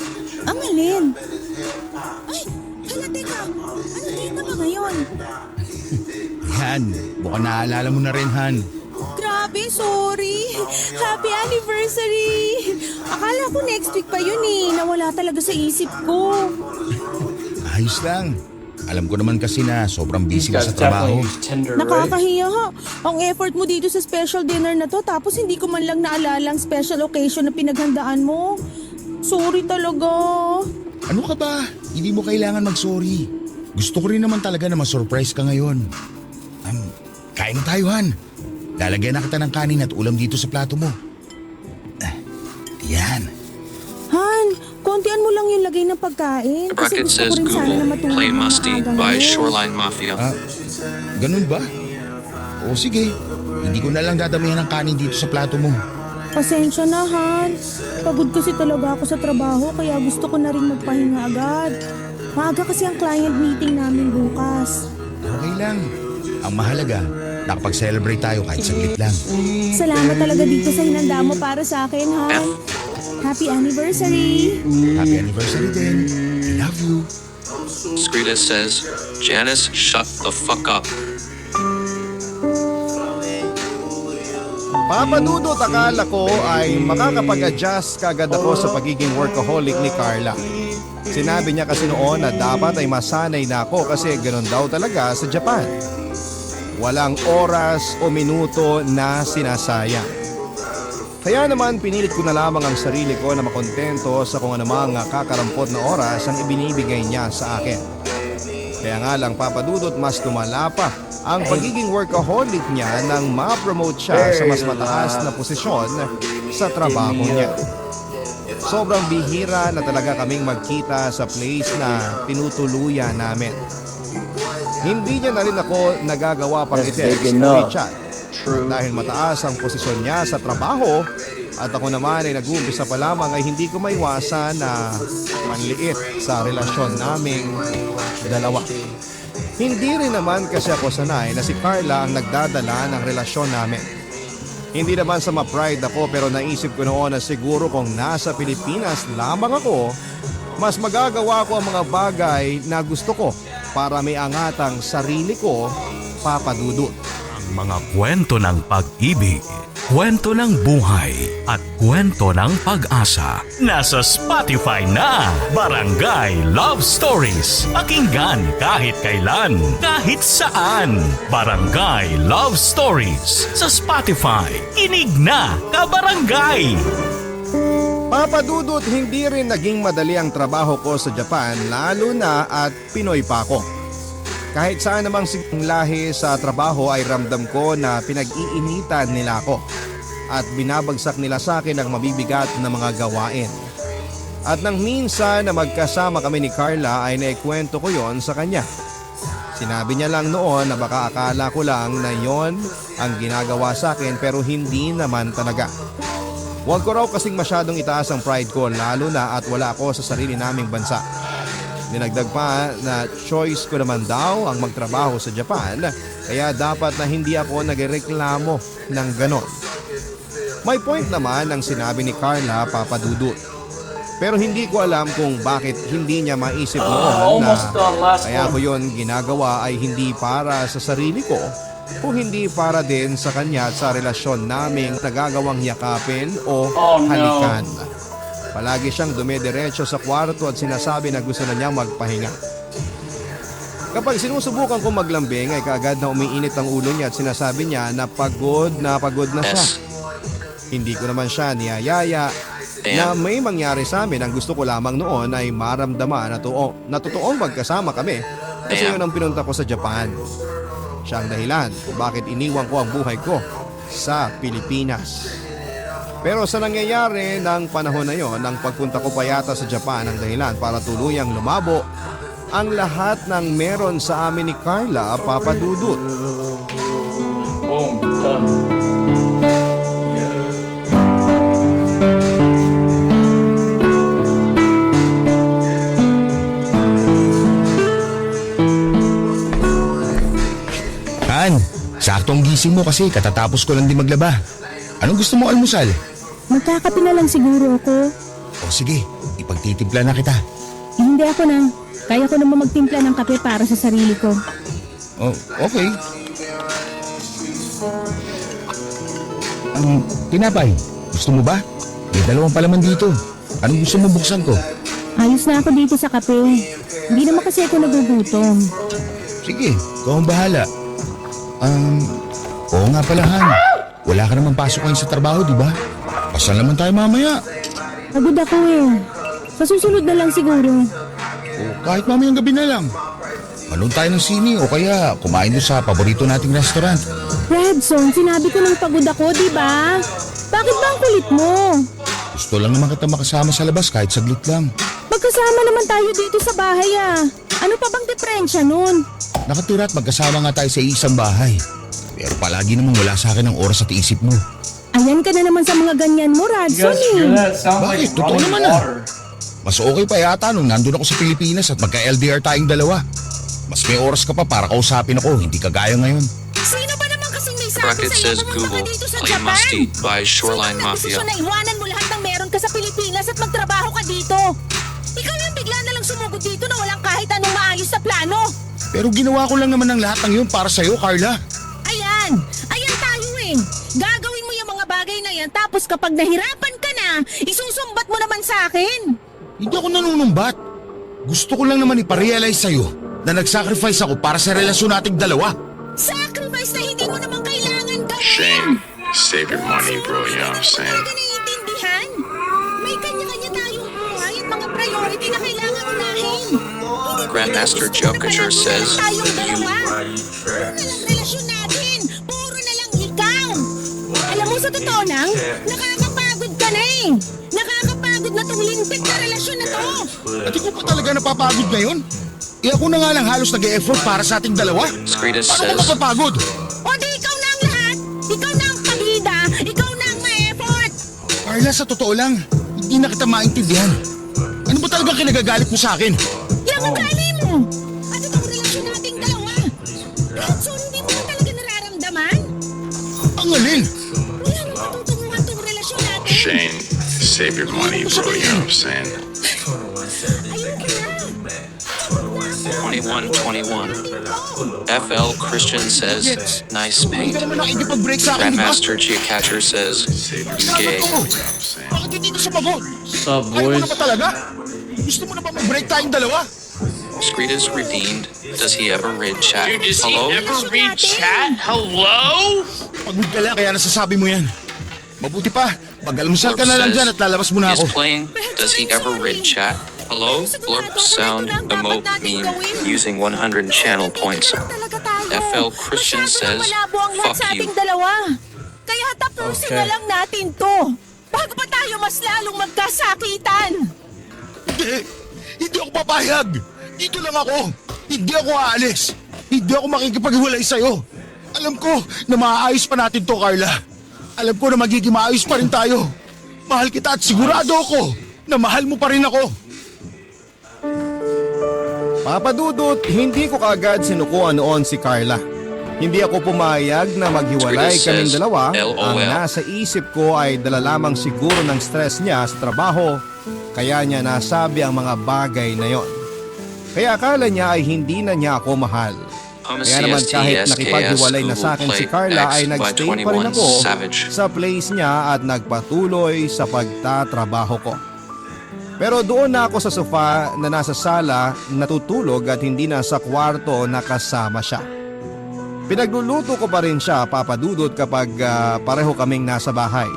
Ang alin? Ay, hala teka. Ano date na ba ngayon? Yan, mukhang naalala mo na rin, Han. Grabe, sorry. Happy anniversary. Akala ko next week pa yun eh. Nawala talaga sa isip ko. Ayos lang. Alam ko naman kasi na sobrang These busy ka guys sa trabaho. definitely use Tinder, right? Nakakahiya ha. Ang effort mo dito sa special dinner na to tapos hindi ko man lang naalala ang special occasion na pinaghandaan mo. Sorry talaga. Ano ka ba? Hindi mo kailangan mag-sorry. Gusto ko rin naman talaga na ma-surprise ka ngayon. Kain na tayo, Han. Lalagyan na kita ng kanin at ulam dito sa plato mo. Yan. Han, kontian mo lang yung lagay ng pagkain. The Kasi bracket gusto says ko rin sana na Google matulog Play ng Musty maaga by ngayon. Shoreline Mafia. Ganun ba? O sige, hindi ko na lang dadamihan ng kanin dito sa plato mo. Pasensya na, Han. Pagod kasi talaga ako sa trabaho kaya gusto ko na rin magpahinga agad. Maaga kasi ang client meeting namin bukas. Okay lang. Ang mahalaga, nakapag-celebrate tayo kahit saglit lang. Salamat talaga dito sa hinanda mo para sa akin, Han. Happy anniversary! Happy anniversary din. I love you. Skrita says, Janice, shut the fuck up. Papadudot, akala ko ay makakapag-adjust kagad ako sa pagiging workaholic ni Carla. Sinabi niya kasi noon na dapat ay masanay na ako kasi ganoon daw talaga sa Japan. Walang oras o minuto na sinasayang. Kaya naman pinilit ko na lamang ang sarili ko na makontento sa kung anumang kakarampot na oras ang ibinibigay niya sa akin. Kaya nga lang papadudot mas lumala pa ang pagiging workaholic niya nang ma-promote siya sa mas mataas na posisyon sa trabaho niya. Sobrang bihira na talaga kaming magkita sa place na tinutuluyan namin. Hindi niya na rin ako nagagawa pang i-text o i-chat dahil mataas ang posisyon niya sa trabaho at ako naman ay nag-uumpisa pa lamang ay hindi ko maiwasan na manliit sa relasyon naming dalawa. Hindi rin naman kasi ako sanay na si Carla ang nagdadala ng relasyon namin. Hindi naman sa ma-pride ako pero naisip ko noon na siguro kung nasa Pilipinas lamang ako, mas magagawa ko ang mga bagay na gusto ko para may angatang sarili ko, papadudot. Ang mga kwento ng pag-ibig, kwento ng buhay, at kwento ng pag-asa. Nasa Spotify na! Barangay Love Stories. Pakinggan kahit kailan, kahit saan. Barangay Love Stories sa Spotify. Inig na kabarangay! Papadudot, hindi rin naging madali ang trabaho ko sa Japan lalo na at Pinoy pa ako. Kahit saan namang sigang lahi sa trabaho ay ramdam ko na pinag-iinitan nila ako at binabagsak nila sa akin ang mabibigat na mga gawain. At nang minsan na magkasama kami ni Carla ay naikwento ko yon sa kanya. Sinabi niya lang noon na baka akala ko lang na yon ang ginagawa sa akin pero hindi naman talaga. Huwag ko raw kasing masyadong itaas ang pride ko lalo na at wala ako sa sarili naming bansa. Dinagdag pa na choice ko naman daw ang magtrabaho sa Japan kaya dapat na hindi ako nagreklamo ng ganon. May point naman ang sinabi ni Carla, papadudot. Pero hindi ko alam kung bakit hindi niya maisip noon na Almost done, last kaya ko one. yon ginagawa ay hindi para sa sarili ko, kung hindi para din sa kanya at sa relasyon naming nagagawang yakapin o Oh, no. halikan. Palagi siyang dumediretso sa kwarto at sinasabi na gusto na niya magpahinga. Kapag sinusubukan ko maglambing ay kaagad na umiinit ang ulo niya at sinasabi niya na pagod na siya. S. Hindi ko naman siya niyayaya na may mangyari sa amin. Ang gusto ko lamang noon ay maramdaman na totoong magkasama kami kasi yun ang pinunta ko sa Japan. Siya ang dahilan kung bakit iniwan ko ang buhay ko sa Pilipinas. Pero sa nangyayari ng panahon na yon, ang pagpunta ko pa yata sa Japan ang dahilan para tuluyang lumabo ang lahat ng meron sa amin ni Carla, Papa Dudut. Boom, done. Han, saktong gising mo kasi katatapos ko lang din maglaba. Anong gusto mo almusal? Magkakape na lang siguro ako. O sige, ipagtitimpla na kita. Hindi ako nang. Kaya ko naman magtimpla ng kape para sa sarili ko. Oh, okay. Tinapay, gusto mo ba? May dalawang palaman dito. Anong gusto mo buksan ko? Ayos na ako dito sa kape. Hindi naman kasi ako nagugutom. Sige, ikaw ang bahala. Oo nga pala Han. Wala ka naman pasok ngayon sa trabaho, di ba? Pasal naman tayo mamaya. Pagod ako eh. Sa susunod na lang siguro. O kahit mamayang gabi na lang. Manood tayo ng sine o kaya kumain doon sa paborito nating restaurant. Redson, sinabi ko nang pagod ako, di ba? Bakit ba ang kulit mo? Gusto lang naman kita makasama sa labas kahit saglit lang. Magkasama naman tayo dito sa bahay ah. Ano pa bang diferensya nun? Nakatira at magkasama nga tayo sa isang bahay. Pero palagi namang wala sa akin ang oras at isip mo. Ayan ka na naman sa mga ganyan mo, You Radson guys hear eh. that? Sounds Bakit? like Totoo running naman ah. water. Mas okay pa yata nung nandun ako sa Pilipinas at magka-LDR tayong dalawa. Mas may oras ka pa para kausapin ako, hindi kagaya ngayon. Sino ba naman kasing may sabi Bracket sa'yo says pumunta ka Google, dito sa play Japan? Must Eat by Shoreline Sino ang Mafia. nagdesisyon na iwanan mo lahat ng meron ka sa Pilipinas at magtrabaho ka dito? Ikaw yung bigla na lang sumugod dito na walang kahit anong maayos na plano. Pero ginawa ko lang naman ng lahat ng yun para sa'yo, Carla. Ayan tayo eh. Gagawin mo yung mga bagay na yan tapos kapag nahirapan ka na, isusumbat mo naman sa akin. Hindi ako nanunumbat. Gusto ko lang naman iparealize sa'yo na nag-sacrifice ako para sa relasyon nating dalawa. Sacrifice na hindi mo naman kailangan gawin. Shane, save your money, bro. You know what I'm saying? Hindi ka naiintindihan. May kanya-kanya tayong buhay at mga priority na kailangan unahin. Grandmaster Jokacher says, tayong you dalawa. Puro na lang relasyon natin. Puro na lang ikaw. Alam mo, sa totoo lang, nakakapagod ka na eh. Nakakapagod na tong lintik na relasyon na to. At ikaw pa talaga napapagod ngayon? Ako na nga lang halos nag-e-effort para sa ating dalawa. Skritus Paano ka says, mapapagod? O di ikaw na ang lahat. Ikaw na ang pagida. Ikaw na ang ma-effort. Carla, sa totoo lang, hindi na kita maintindihan. Ano ba talaga kinagagalit mo sa akin? Yung ugali mo. Ano tong relasyon nating dalawa? Renzo, hindi mo na talaga nararamdaman? Ang alin? Wala nang matutunguhan tong relasyon natin. Shane, save your money, bro. You know what I'm saying? Ayun ka na. 2121. FL Christian says, nice Hindi paint. ka naman nakikipag-break sa akin, di ba? Grandmaster Geocacher says, you gay. Bakit hindi ka sumagot? What's up, Ayaw mo boys? na ba talaga? Gusto mo na ba mag-break tayong dalawa? Skritus redeemed. Does he ever read chat? Dude, does he Hello? ever read chat? Hello? Pagod ka lang, kaya nasasabi mo yan. Mabuti pa, mag-almusal ka na lang dyan at lalabas mo na Is ako. playing. Does he ever read chat? Hello? Blurp sound emote meme using 100 channel points. Talaga tayo. FL Christian Masyado says, nang malabo ang lahat fuck sa you. ating dalawa. Kaya tapusin Okay. na lang natin to. Bago pa tayo mas lalong magkasakitan. Hindi ako papayag. Dito lang ako. Hindi ako aalis. Hindi ako makikipaghiwalay sa'yo. Alam ko na maaayos pa natin to, Carla. Alam ko na magiging maayos pa rin tayo. Mahal kita at sigurado ako na mahal mo pa rin ako. Papa Dudut, hindi ko kaagad sinukuan noon si Carla. Hindi ako pumayag na maghiwalay Skritus kaming says, dalawa. LOL. Ang nasa isip ko ay dala lamang siguro ng stress niya sa trabaho Kaya niya nasabi ang mga bagay na yon. Kaya akala niya ay hindi na niya ako mahal. Kaya naman kahit nakipaghiwalay na sa akin si Carla ay nagstay pa rin ako sa place niya at nagpatuloy sa pagtatrabaho ko. Pero doon na ako sa sofa na nasa sala natutulog at hindi na sa kwarto na kasama siya. Pinagluluto ko pa rin siya, Papa Dudut, kapag pareho kaming nasa bahay.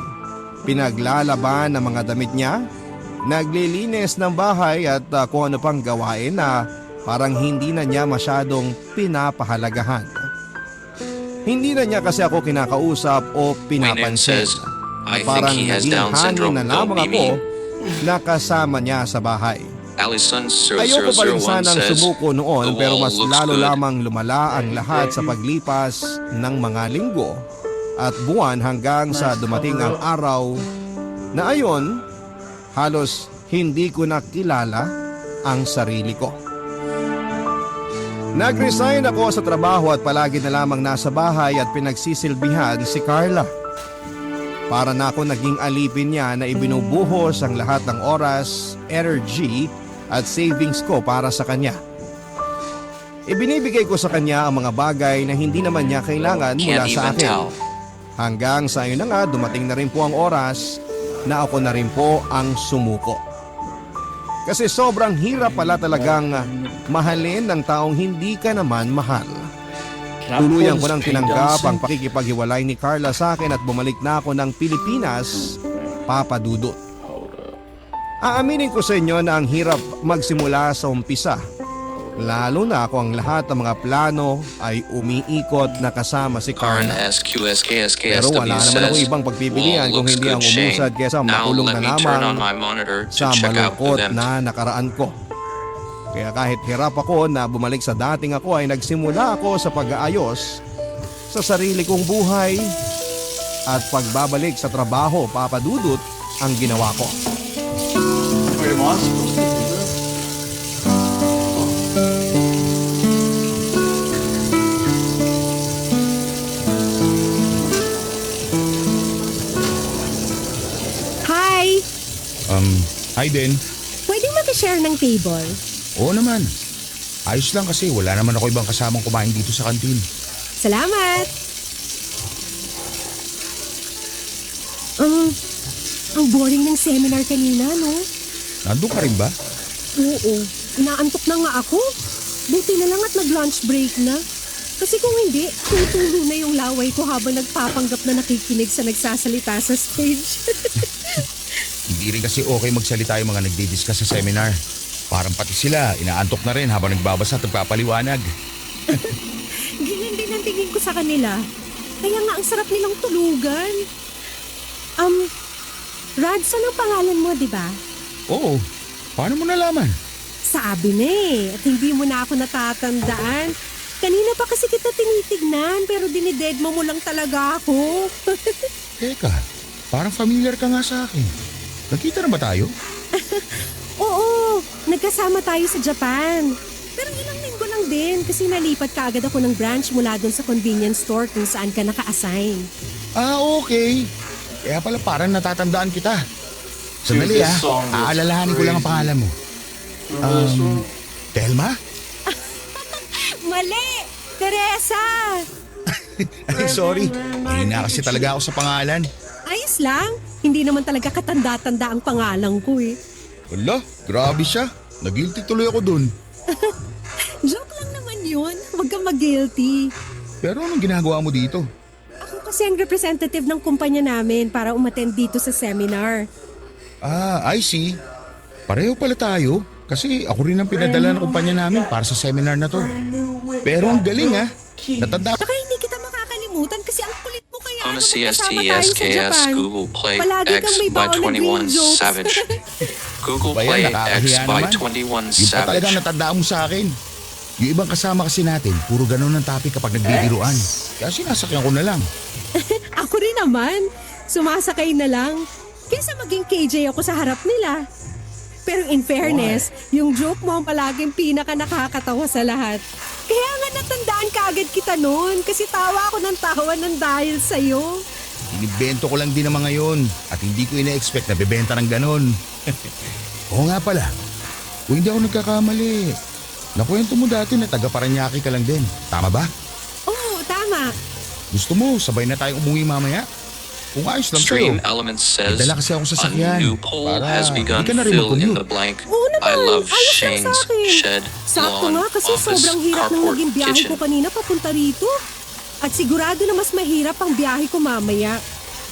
Pinaglalaban ng mga damit niya, naglilinis ng bahay at kung ano pang gawain na parang hindi na niya masyadong pinapahalagahan. Hindi na niya kasi ako kinakausap o pinapansin. Parang naging hangin na lamang ako na kasama niya sa bahay. Ayoko pa rin sanang sumuko noon pero mas lalo lamang lumala ang lahat sa paglipas ng mga linggo at buwan hanggang sa dumating ang araw na ayon halos hindi ko nakilala ang sarili ko. Nag-resign ako sa trabaho at palagi na lamang nasa bahay at pinagsisilbihan si Carla. Para na ako naging alipin niya na ibinubuhos ang lahat ng oras, energy at savings ko para sa kanya. Ibinibigay ko sa kanya ang mga bagay na hindi naman niya kailangan mula sa akin. Hanggang sa ayun na nga dumating na rin po ang oras na ako na rin po ang sumuko. Kasi sobrang hirap pala talagang mahalin ng taong hindi ka naman mahal. Tuluyan ko nang tinanggap ang pakikipaghiwalay ni Carla sa akin at bumalik na ako ng Pilipinas, Papa Dudut. Aaminin ko sa inyo na ang hirap magsimula sa umpisa. Lalo na kung ang lahat ng mga plano ay umiikot na kasama si Carla. Pero wala naman ako ibang pagpipilian kung hindi ang umusad kesa makulong na lamang sa malungkot na nakaraan ko. Kaya kahit hirap ako na bumalik sa dating ako ay nagsimula ako sa pag-aayos sa sarili kong buhay at pagbabalik sa trabaho, Papa Dudut, ang ginawa ko. Hi! Hi din. Pwedeng mag-share ng table? Oo naman. Ayos lang kasi wala naman ako ibang kasamang kumain dito sa kantin. Salamat! Ang boring ng seminar kanina, no? Nandun ka rin ba? Oo. Inaantok na nga ako. Buti na lang at nag-lunch break na. Kasi kung hindi, tutulo na yung laway ko habang nagpapanggap na nakikinig sa nagsasalita sa stage. Hindi rin kasi okay magsalita yung mga nagdi-discuss sa seminar. Parang pati sila, inaantok na rin habang nagbabasa at nagpapaliwanag. Ganyan din ang tingin ko sa kanila. Kaya nga ang sarap nilang tulugan. Radson ang pangalan mo, di ba? Oo. Paano mo nalaman? Sabi na eh, at hindi mo na ako natatandaan. Kanina pa kasi kita tinitignan, pero dinidedmo mo lang talaga ako. Teka, parang familiar ka nga sa akin. Nakita na ba tayo? Oo, nagkasama tayo sa Japan. Pero ilang linggo lang din kasi nalipat ka agad ako ng branch mula doon sa convenience store kung saan ka naka-assign. Ah, okay. Kaya pala parang natatandaan kita. Sandali aalalahanin ko lang ang pangalan mo. Telma? Mali! Teresa! Ay, sorry. Hina kasi talaga ako sa pangalan. Ayos lang. Hindi naman talaga katanda-tanda ang pangalan ko eh. Wala, grabe siya. Nag-guilty tuloy ako dun. Joke lang naman yun. Huwag kang mag-guilty. Pero anong ginagawa mo dito? Ako kasi ang representative ng kumpanya namin para umattend dito sa seminar. Ah, I see. Pareho pala tayo. Kasi ako rin ang pinadala ng kumpanya namin para sa seminar na to. Pero ang galing Natanda. Saka hindi kita makakalimutan kasi ang kulit mo kaya On a kasama tayo sa CSTSKS Japan. Google Play Palagi X kang may by baon na green 21 jokes. Savage. Google Bayan, Play X nakakahiya by naman. 21 Yung pa talaga Savage. natandaan mo sa akin. Yung ibang kasama kasi natin, puro ganun ang topic kapag nagbibiruan. Kaya sinasakyan ko na lang. Ako rin naman. Sumasakay na lang. Kesa maging KJ ako sa harap nila. Pero in fairness, yung joke mo ang palaging pinaka nakakatawa sa lahat. Kaya nga natandaan ka agad kita noon kasi tawa ako ng tawa ng dahil sa'yo. Inibento ko lang din naman ngayon at hindi ko ina-expect na bebenta ng ganun. Oo nga pala. Kung hindi ako nagkakamali, nakwento mo dati na taga Paranaque ka lang din. Tama ba? Oo, tama. Gusto mo, sabay na tayong umuwi mamaya? Kung ayos lang Stream sa'yo. Elements says May dala kasi ako sa a sakyan. new poll Para has begun. di ka na rin Fill in mag-commute. the blank. Oo naman, I love ayos lang Shane's sa akin. shed, Sakto lawn, nga kasi office, sobrang hirap ng carport, naging biyahe kitchen. ko kanina papunta rito. At sigurado na mas mahirap ang biyahe ko mamaya.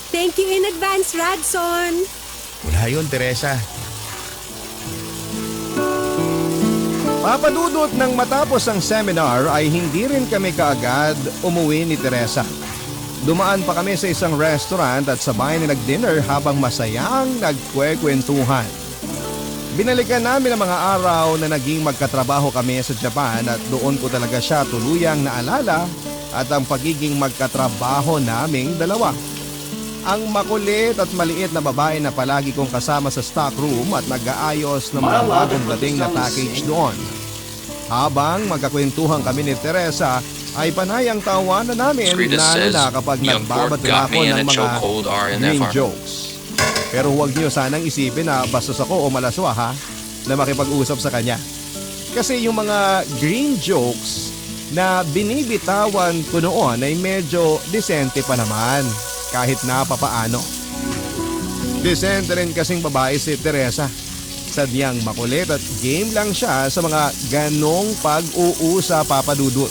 Thank you in advance, Radson. Wala yun, Teresa. Papadudot ng matapos ang seminar ay hindi rin kami kaagad umuwi ni Teresa. Dumaan pa kami sa isang restaurant at sabay na nag-dinner habang masayang nagkwekwentuhan. Binalikan namin ang mga araw na naging magkatrabaho kami sa Japan at doon ko talaga siya tuluyang naalala at ang pagiging magkatrabaho naming dalawa. Ang makulit at maliit na babae na palagi kong kasama sa stock room at nag-aayos ng mga bagong dating na package doon. Habang magkakwentuhan kami ni Teresa ay panayang tawanan namin Scritus lalo says, na kapag "Young Borg nagbabato got ako me in ng a mga chokehold green RNFR." jokes. Pero huwag niyo sanang isipin na bastos ako o malaswa ha na makipag-usap sa kanya. Kasi yung mga green jokes na binibitawan ko noon ay medyo disente pa naman kahit na papaano. Disente rin kasing babae si Teresa. Sadyang makulit at game lang siya sa mga ganong pag-uusa papadudot.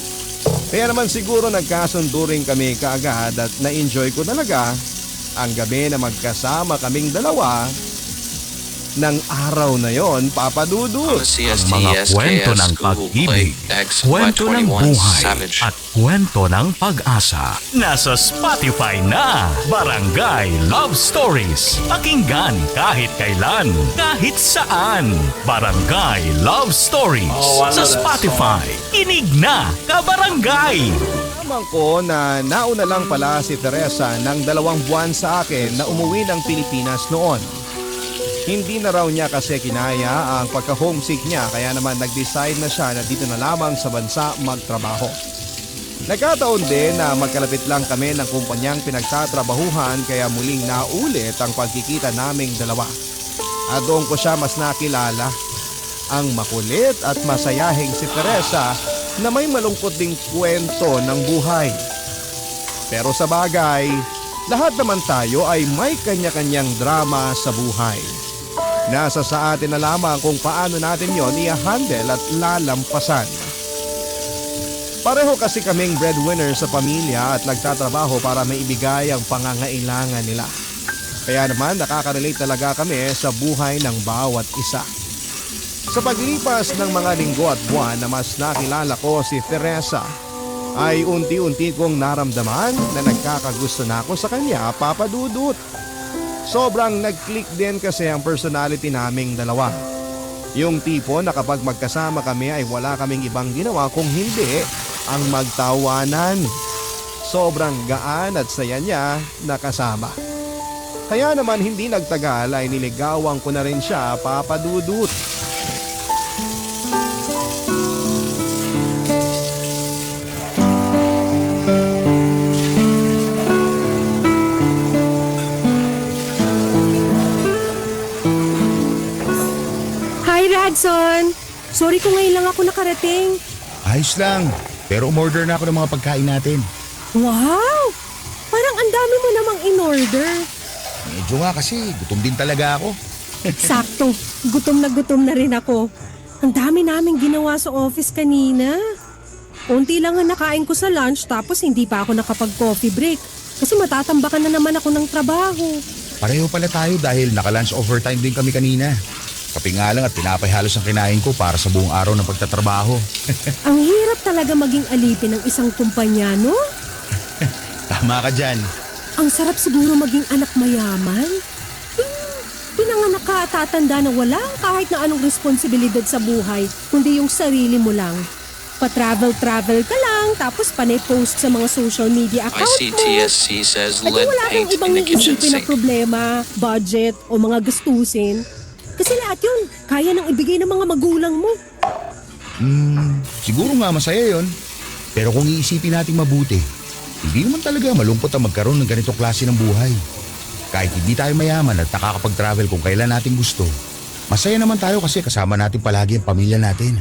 Kaya naman siguro nagkasundo rin kami kaagad at na-enjoy ko talaga ang gabi na magkasama kaming dalawa ng araw na yon, papadudot. Mga kwento ng pag-ibig, kwento ng buhay, at kwento ng pag-asa. Nasa Spotify na! Barangay Love Stories. Pakinggan kahit kailan, kahit saan. Barangay Love Stories. Sa Spotify. Kinig na, kabarangay! Nalaman ko na nauna lang pala si Teresa ng 2 buwan sa akin na umuwi ng Pilipinas noon. Hindi na raw niya kasi kinaya ang pagka-homesick niya kaya naman nag-decide na siya na dito na lamang sa bansa magtrabaho. Nagkataon din na magkalapit lang kami ng kumpanyang pinagtatrabahuhan kaya muling naulit ang pagkikita naming dalawa. At doon ko siya mas nakilala. Ang makulit at masayahing si Teresa na may malungkot ding kwento ng buhay. Pero sa bagay, lahat naman tayo ay may kanya-kanyang drama sa buhay. Nasa sa atin na lamang kung paano natin yon i-handle at lalampasan. Pareho kasi kaming breadwinner sa pamilya at nagtatrabaho para maibigay ang pangangailangan nila. Kaya naman nakaka-relate talaga kami sa buhay ng bawat isa. Sa paglipas ng mga linggo at buwan na mas nakilala ko si Teresa, ay unti-unti kong naramdaman na nagkakagusto na ako sa kanya, papadudot. Sobrang nag-click din kasi ang personality naming dalawa. Yung tipo na kapag magkasama kami ay wala kaming ibang ginawa kung hindi ang magtawanan. Sobrang gaan at saya niya nakasama. Kaya naman hindi nagtagal ay niligawan ko na rin siya, papadudot. Hi, Radson. Sorry kung ngayon lang ako nakarating. Ayos lang. Pero umorder na ako ng mga pagkain natin. Wow! Parang ang dami mo namang in-order. Medyo nga kasi, gutom din talaga ako. Sakto, gutom na rin ako. Ang dami naming ginawa sa office kanina. Unti lang ang nakain ko sa lunch tapos hindi pa ako nakapag-coffee break. Kasi matatambakan na naman ako ng trabaho. Pareho pala tayo dahil naka-lunch overtime din kami kanina. Kape nga lang at tinapay halos ang kinain ko para sa buong araw ng pagtatrabaho. Ang hirap talaga maging alipin ng isang kumpanya, no? Tama ka dyan. Ang sarap siguro maging anak mayaman. Pinanganak ka at tatanda na wala kahit na anong responsibilidad sa buhay, kundi yung sarili mo lang. Pa-travel-travel ka lang, tapos panay-post sa mga social media account mo. ICTSC says At lead wala kang paint ibang in the kitchen iisipin na sink. problema, budget, o mga gastusin. Kasi lahat yun, kaya nang ibigay ng mga magulang mo. Siguro nga masaya yon. Pero kung iisipin natin mabuti, hindi naman talaga malungkot ang magkaroon ng ganitong klase ng buhay. Kahit hindi tayo mayaman at nakakapag-travel kung kailan natin gusto, Masaya naman tayo kasi kasama natin palagi ang pamilya natin.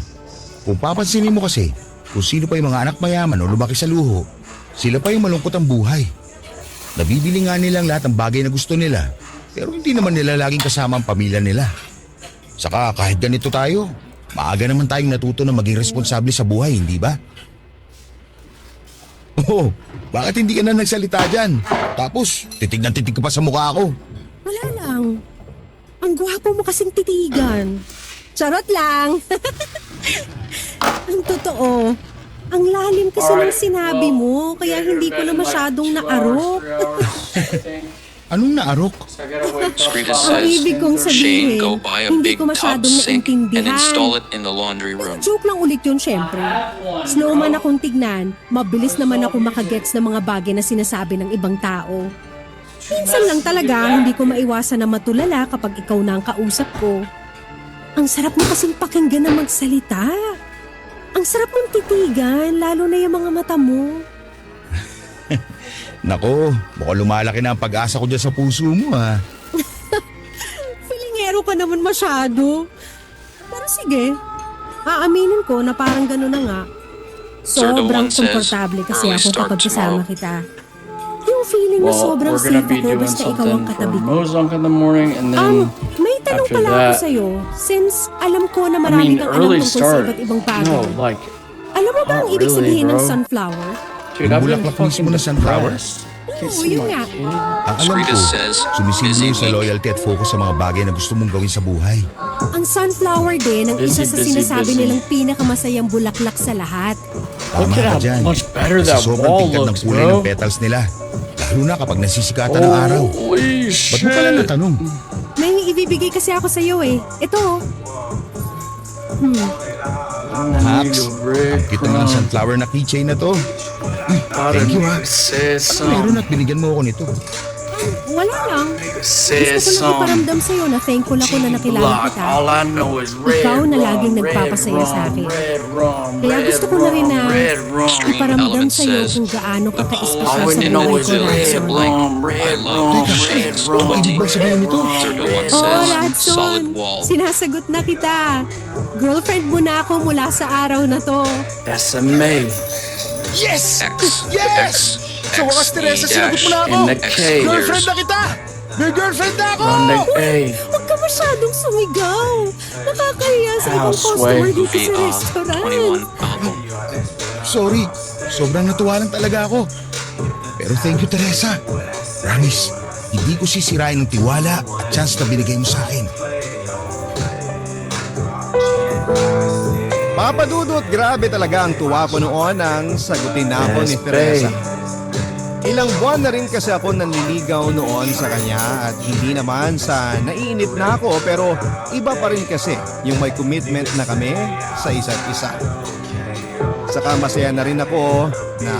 Kung papansinin mo kasi, kung sino pa yung mga anak mayaman o lumaki sa luho, sila pa yung malungkot ang buhay. Nabibili nga nilang lahat ng bagay na gusto nila, pero hindi naman nila laging kasama ang pamilya nila. Saka kahit ganito tayo, maaga naman tayong natuto na maging responsable sa buhay, hindi ba? Oh, bakit hindi ka na nagsalita dyan? Tapos, titig ka pa sa mukha ko. Wala lang. Ang gwapo mo kasing titigan. Charot lang. Ang totoo, ang lalim kasi ng sinabi mo, kaya hindi ko na masyadong naarok. Anong naarok? Sarita Ang says, ibig kong Shane, sabihin, go buy a hindi big ko tub masyadong sink and naintindihan. install it in the laundry room. Joke lang ulit yun, syempre. Slow man akong tignan, mabilis naman ako makagets ng mga bagay na sinasabi ng ibang tao. Minsan lang talaga, hindi ko maiwasan na matulala kapag ikaw na ang kausap ko. Ang sarap mo kasing pakinggan na magsalita. Ang sarap mong titigan, lalo na yung mga mata mo. Nako, mukhang lumalaki na ang pag-asa ko dyan sa puso mo ha. Filingero ka naman masyado. Pero sige, aaminin ko na parang gano'n na nga. Sir, the Sobrang one says, komportable kasi early ako start kapag kasama tomorrow. kita. Yung feeling na Well, sobrang we're gonna safe be ako doing basta ikaw ang something for katabi ko. Mozunk in the morning, and then May tanong after pala ako that, sa'yo. Since alam ko na I marami mean, kang alam early tungkol sa start. iba't ibang bagay. No, like, Alam mo ba ang not ibig really, sabihin ng bro. sunflower? dude, I've been bulaklak fucking mismo na sunflower? depressed. Oo, yun nga. Ang alam Sarita ko, says, sumisilyo busy sa week. loyalty at focus sa mga bagay na gusto mong gawin sa buhay. Ang sunflower din ang isa Busy, sa busy, sinasabi busy. nilang pinakamasayang bulaklak sa lahat. Tama Look at ka how dyan. much better Kasi that sobrang wall tingkad ng looks, kulay bro. ng petals nila. Lalo na kapag nasisikatan ng araw. Holy Ba't mo pala shit! natanong? May ibibigay kasi ako sa iyo eh. Ito. Haps, ang cute naman ng sunflower na keychain na to. Thank you ha. Ano meron at binigyan mo ako nito? Wala lang. Says Gusto ko lang iparamdam sa iyo na thankful ako na nakilala kita. All I know is red Ikaw na rum, laging red nagpapasaya sa rum, akin. red rum, Kaya red gusto ko na rin na rum, red rum. iparamdam Element sa iyo says, kung gaano ka All ka-espesyal All sa we know buhay is ko, red Radson. rum, red I rum, love red Shane's rum. Ibig ba sabihin nito? Sir, the one Oo, says, Radson. solid wall. Sinasagot na kita. Girlfriend mo na ako mula sa araw na to. That's a May Yes! X, Yes! X, Sa wakas, Teresa, E sinagot mo na ako! in the K. Girlfriend na kita! May girlfriend na ako! on the A. Huwag ka masyadong sumigaw. Nakakahiya sa ibang Ow, customer sway. dito Be sa on restaurant. 21 album. Sorry, sobrang natuwa lang talaga ako. Pero thank you, Teresa. Promise, hindi ko sisirain ang tiwala at chance na binigay mo sa akin. Papa Dudut, grabe talaga ang tuwa ko noon nang sagutin na ako ni Yes, Teresa. babe. Ilang buwan na rin kasi ako nanliligaw noon sa kanya at hindi naman sa naiinip na ako pero iba pa rin kasi yung may commitment na kami sa isa't isa. Saka masaya na rin ako na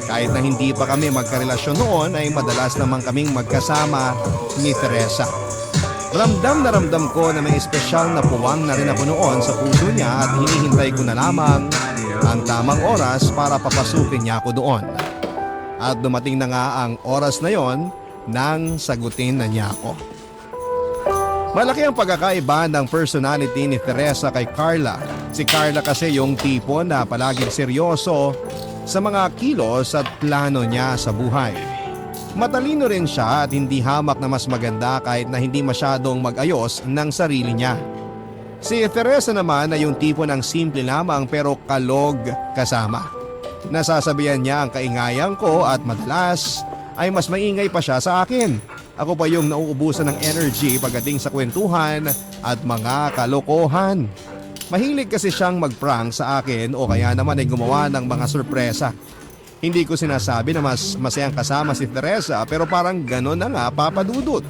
kahit na hindi pa kami magkarelasyon noon ay madalas naman kaming magkasama ni Teresa. Ramdam na ramdam ko na may espesyal na puwang na rin ako noon sa puso niya at hinihintay ko na lamang ang tamang oras para papasukin niya ako doon. At dumating na nga ang oras na yon nang sagutin na niya ako. Malaki ang pagkakaiba ng personality ni Teresa kay Carla. Si Carla kasi yung tipo na palaging seryoso sa mga kilos at plano niya sa buhay. Matalino rin siya at hindi hamak na mas maganda kahit na hindi masyadong mag-ayos ng sarili niya. Si Teresa naman ay yung tipo ng simple lamang pero kalog kasama. Nasasabihan niya ang kaingayan ko at madalas ay mas maingay pa siya sa akin. Ako pa yung nauubusan ng energy pagdating sa kwentuhan at mga kalokohan. Mahilig kasi siyang mag-prank sa akin o kaya naman ay gumawa ng mga sorpresa. Hindi ko sinasabi na mas masayang kasama si Teresa pero parang gano'n na nga Papa Dudut.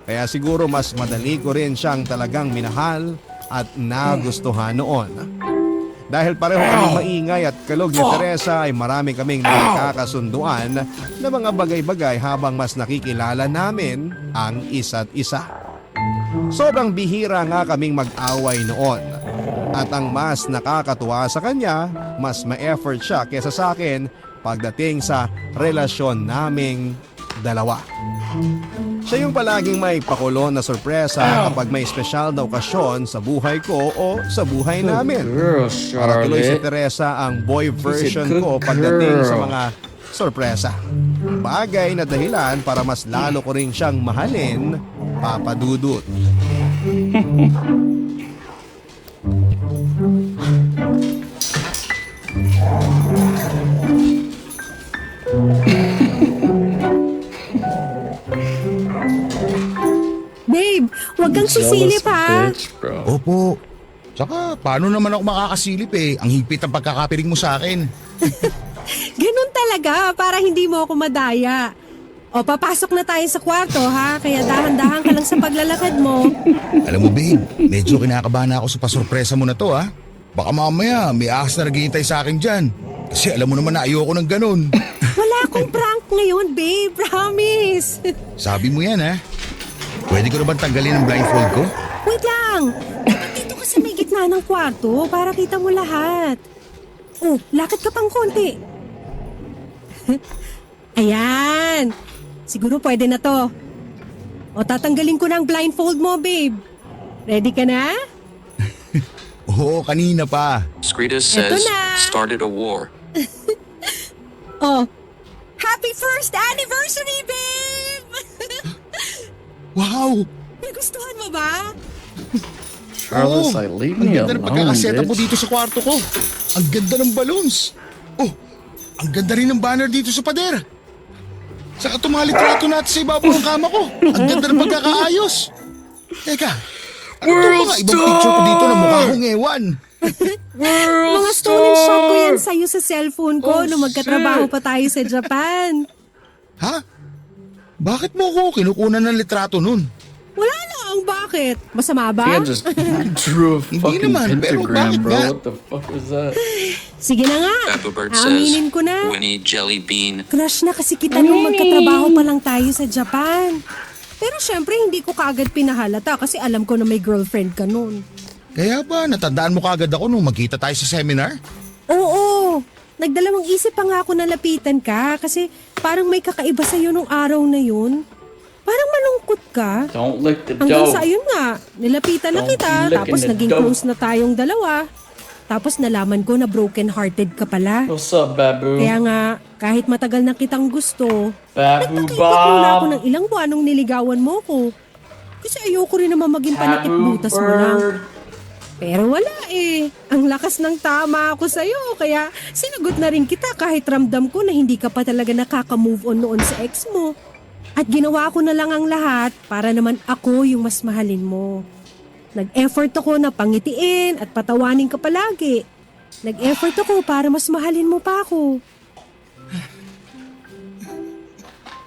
Kaya siguro mas madali ko rin siyang talagang minahal at nagustuhan noon. Dahil pareho kaming maingay at kalog ni Teresa ay marami kaming nakakasunduan na mga bagay-bagay habang mas nakikilala namin ang isa't isa. Sobrang bihira nga kaming mag-away noon. At ang mas nakakatuwa sa kanya, mas ma-effort siya kesa sa akin pagdating sa relasyon naming dalawa. Siya yung palaging may pakulo na sorpresa kapag may espesyal na okasyon sa buhay ko o sa buhay namin. Girl, Para tuloy si Charlotte. Teresa ang boy version good ko pagdating sa girl. mga sorpresa. Bagay na dahilan para mas lalo ko rin siyang mahalin, Papa Dudut. Babe, huwag kang sisilip ha. Bitch, bro. Opo. Tsaka, paano naman ako makakasilip eh? Ang higpit ng pagkakapiring mo sa akin. Ganun talaga, para hindi mo ako madaya. O, papasok na tayo sa kwarto ha, kaya dahan-dahan ka lang sa paglalakad mo. Alam mo babe, medyo kinakabahan ako sa pasorpresa mo na to ha. Baka mamaya may ahas na naghihintay sa akin dyan. Kasi alam mo naman na ayoko ng ganun. Wala akong prank ngayon, babe, promise. Sabi mo yan ha. Pwede ko na bang tanggalin ang blindfold ko? Wait lang, dapat dito ka sa may gitna ng kwarto para kita mo lahat. Oh, lakad ka pang konti. Ayan, siguro pwede na to. O, tatanggalin ko na ang blindfold mo, babe. Ready ka na? Oo, kanina pa. Skrita Eto says, na. started a war. Oh, happy first anniversary, babe! Wow! Nagustuhan mo ba? Charlotte's like, leave me Ang ganda ng alone, pagkakaseta mo bitch. dito sa kwarto ko. Ang ganda ng balloons. Oh, ang ganda rin ng banner dito sa pader. Saka tumalitrato natin sa ibabaw ng kama ko. Ang ganda ng pagkakaayos. Teka, ano to mga ibang picture ko dito na mukha akong ewan? Mga stolen shot ko yan sa'yo sa cellphone ko nung magkatrabaho pa tayo sa Japan. Ha? Bakit mo ako kinukunan ng litrato nun? Wala lang, bakit? Masama I ba? think I just drew a Hindi fucking naman, pero pentagram, bakit bro. nga? What the fuck was that? Sige na nga, Papa Bird aaminin says, ko na. Winnie Jelly Bean. Crush na kasi kita nung magkatrabaho pa lang tayo sa Japan. Pero syempre hindi ko kaagad pinahalata kasi alam ko na may girlfriend ka nun. Kaya ba, natandaan mo kagad ako nung magkita tayo sa seminar? Oo, nagdalawang isip pa nga ako na lapitan ka kasi parang may kakaiba sa'yo nung araw na yun. Parang malungkot ka. Don't lick the Hanggang dough. sa ayun nga, nilapitan na Don't kita, lick tapos in the naging dough. close na tayong dalawa. Tapos nalaman ko na broken-hearted ka pala. What's up, Babu? Kaya nga, kahit matagal na kitang gusto, Babu nagtakipot muna ako Bob. ng ilang buwan nung niligawan mo ko. Kasi ayoko rin naman maging Babu panikit-butas mo lang. Bird. Pero wala eh. Ang lakas ng tama ako sa'yo. Kaya sinagot na rin kita kahit ramdam ko na hindi ka pa talaga nakaka-move on noon sa ex mo. At ginawa ko na lang ang lahat para naman ako yung mas mahalin mo. Nag-effort ako na pangitiin at patawanin ka palagi. Nag-effort ako para mas mahalin mo pa ako.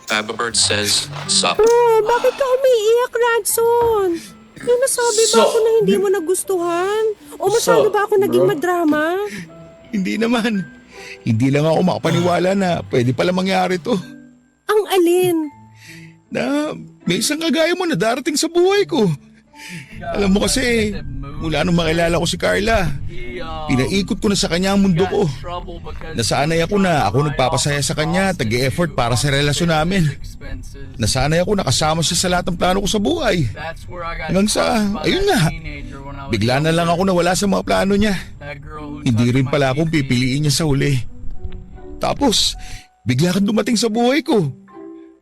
Papa Bird says, sup. Oh, bakit ka umiiyak, Radson? May nasabi ba ako na hindi mo nagustuhan? O masyado ba ako naging madrama? Hindi naman. Hindi lang ako makapaniwala na pwede pala mangyari to. Ang alin? Na may isang kagaya mo na darating sa buhay ko. Alam mo kasi, mula nung makilala ko si Carla, pinaikot ko na sa kanya ang mundo ko. Nasanay ako na ako nagpapasaya sa kanya, tag-e-effort para sa relasyon namin. Nasanay ako nakasama siya sa lahat ng plano ko sa buhay. Hanggang sa, ayun nga, bigla na lang ako nawala sa mga plano niya. Hindi rin pala akong pipiliin niya sa huli. Tapos, bigla kang dumating sa buhay ko.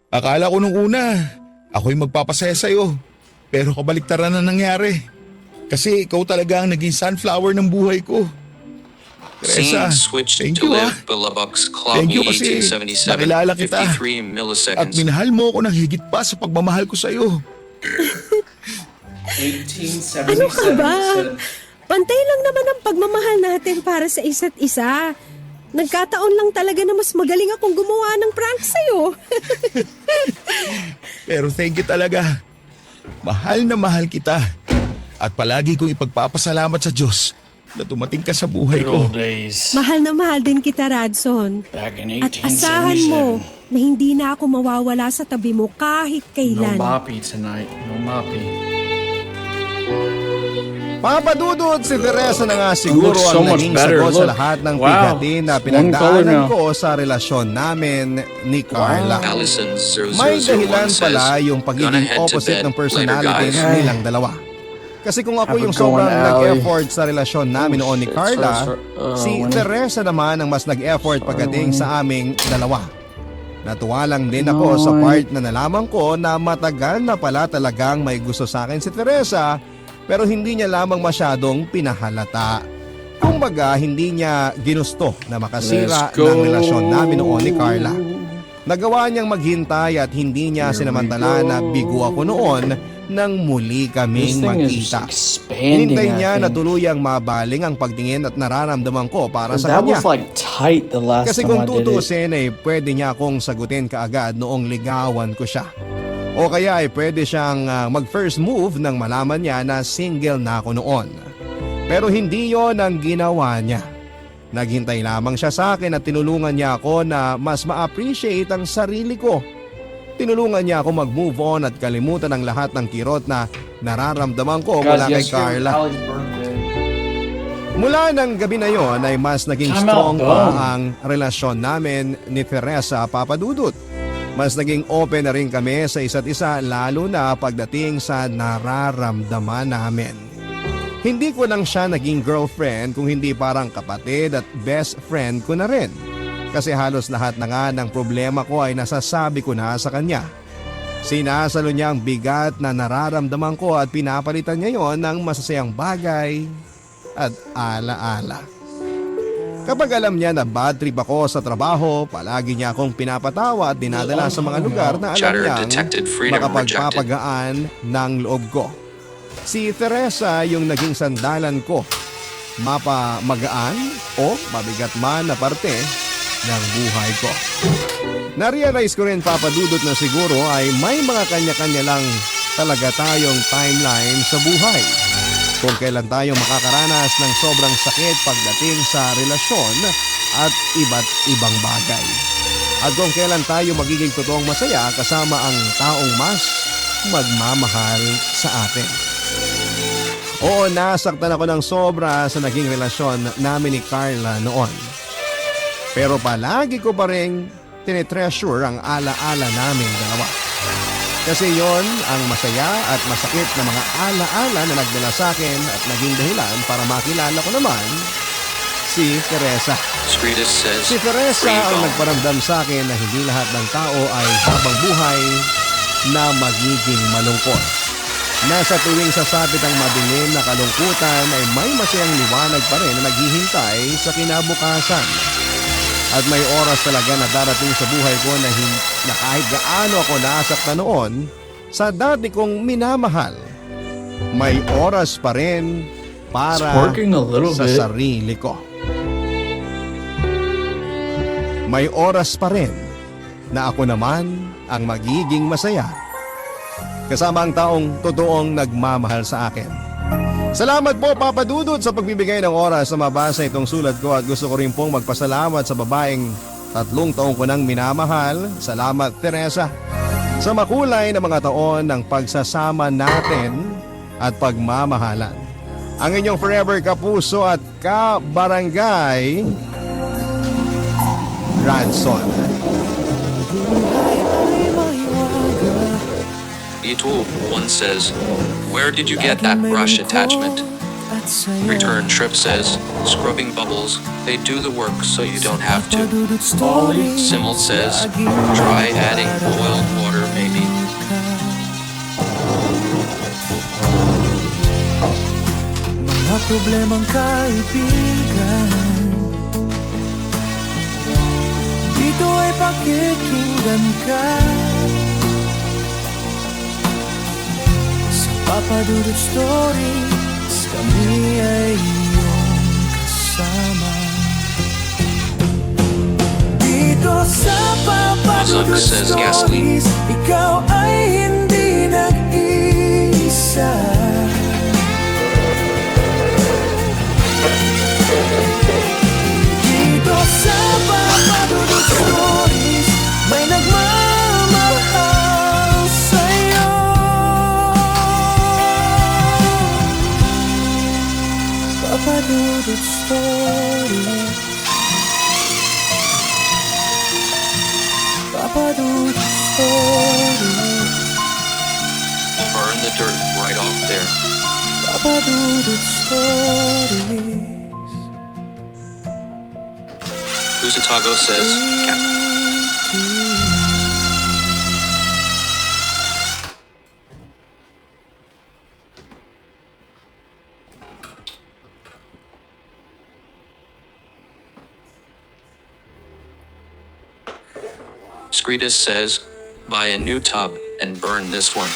Akala ko nung una, ako'y magpapasaya sa'yo. Pero kabaliktaran na nangyari. Kasi ikaw talaga ang naging sunflower ng buhay ko. Teresa, Scene switched thank to you live Billabux Club Thank you kasi 1877, nakilala kita. 53 At milliseconds. minahal mo ako ng higit pa sa pagmamahal ko sa'yo. 1877. Ano ka ba? Pantay lang naman ang pagmamahal natin para sa isa't isa. Nagkataon lang talaga na mas magaling akong gumawa ng prank sa'yo. Pero thank you talaga. Mahal na mahal kita. At palagi kong ipagpapasalamat sa Diyos na dumating ka sa buhay Good ko. old days. Mahal na mahal din kita, Radson. Back in At asahan mo 1877. na hindi na ako mawawala sa tabi mo kahit No kailan. moppy tonight. No moppy. Papadudod, si Teresa na nga siguro looks so ang much naging better. sagot sa Look. lahat ng Wow. bigatin na It's one color pinagdaanan now. ko sa relasyon namin ni Carla. Allison May 0001 dahilan says, pala yung "Gonna pagiging head to opposite bed. ng Later, personalities guys." nilang dalawa. Kasi kung ako Have a yung good sobrang one, Ally. nag-effort sa relasyon namin noon ni shit. Carla, si Winnie. Teresa naman ang mas nag-effort pagdating Winnie. sa aming dalawa. Natuwa lang din ako sa part na nalaman ko na matagal na pala talagang may gusto sa akin si Teresa, pero hindi niya lamang masyadong pinahalata. Kumbaga, hindi niya ginusto na makasira Let's go. ng relasyon namin noon ni Carla. Nagawa niyang maghintay at hindi niya Here we sinamantala na go. bigo ako noon nang muli This kaming thing is magkita. expanding, Hinintay I niya na think. tuluyang mabaling ang pagtingin at nararamdaman ko para sa That kanya. was like tight the last Kasi time kung I did it. tutusin pwede niya akong sagutin kaagad noong ligawan ko siya. O kaya pwede siyang mag-first move nang malaman niya na single na ako noon. Pero hindi yon ang ginawa niya. Naghintay lamang siya sa akin at tinulungan niya ako na mas ma-appreciate ang sarili ko. Tinulungan niya ako mag-move on at kalimutan ang lahat ng kirot na nararamdaman ko mula kay Guys, yesterday was Carla. Allie's birthday. Mula ng gabi na yon ay mas naging Time strong out, pa dog. ang relasyon namin ni Teresa Papadudut. Mas naging open na rin kami sa isa't isa lalo na pagdating sa nararamdaman namin. Hindi ko lang siya naging girlfriend kung hindi parang kapatid at best friend ko na rin. Kasi halos lahat na nga ng problema ko ay nasasabi ko na sa kanya. Sinasalo niya ang bigat na nararamdaman ko at pinapalitan niya yon ng masasayang bagay at ala-ala. Kapag alam niya na bad trip ako sa trabaho, palagi niya akong pinapatawa at dinadala sa mga lugar na alam Chatter niyang detected, freedom makapagpapagaan ng loob ko. Si Teresa yung naging sandalan ko, mapamagaan o mabigat man na parte ng buhay ko. Narealize ko rin papadudot na siguro ay may mga kanya-kanya lang talaga tayong timeline sa buhay. Kung kailan tayo makakaranas ng sobrang sakit pagdating sa relasyon at iba't ibang bagay. At kung kailan tayo magiging totoong masaya kasama ang taong mas magmamahal sa atin. Oo, nasaktan ako ng sobra sa naging relasyon namin ni Carla noon. Pero palagi ko pa rin tinetreasure ang ala-ala namin dalawa. Kasi yon ang masaya at masakit na mga ala-ala na nagdala sa akin at naging dahilan para makilala ko naman si Teresa. Streetus says, Si Teresa "Free ang ball." nagparamdam sa akin na hindi lahat ng tao ay habang buhay na magiging malungkot. Nasa tuwing sasapit ang madilim na kalungkutan ay may masayang liwanag pa rin na naghihintay sa kinabukasan. At may oras talaga na darating sa buhay ko na kahit gaano ako nasaktan noon sa dati kong minamahal, may oras pa rin para It's working a little sa bit. sarili ko. May oras pa rin na ako naman ang magiging masaya kasama ang taong totoong nagmamahal sa akin. Salamat po Papa Dudut sa pagbibigay ng oras na mabasa itong sulat ko at gusto ko rin pong magpasalamat sa babaeng 3 taong ko nang minamahal. Salamat Teresa sa makulay na mga taon ng pagsasama natin at pagmamahalan. Ang inyong forever kapuso at kabarangay, Radson. Ito one says, "Where did you get that brush attachment?" Return Trip says, "Scrubbing bubbles, they do the work so you don't have to." Simul says, "Try adding boiled water maybe." Mga problemang kaibigan, dito ay pakikinggan ka. Sa Papa Dudut Stories, kami ay iyong kasama. Dito sa Papa Mazak Dudut says gasoline. Stories, ikaw ay hindi nag-iisa. Dito sa Papa Dudut Stories, may nagmamahal sa'yo. papadudod stories. Usatago says, Scretus says, buy a new tub and burn this one.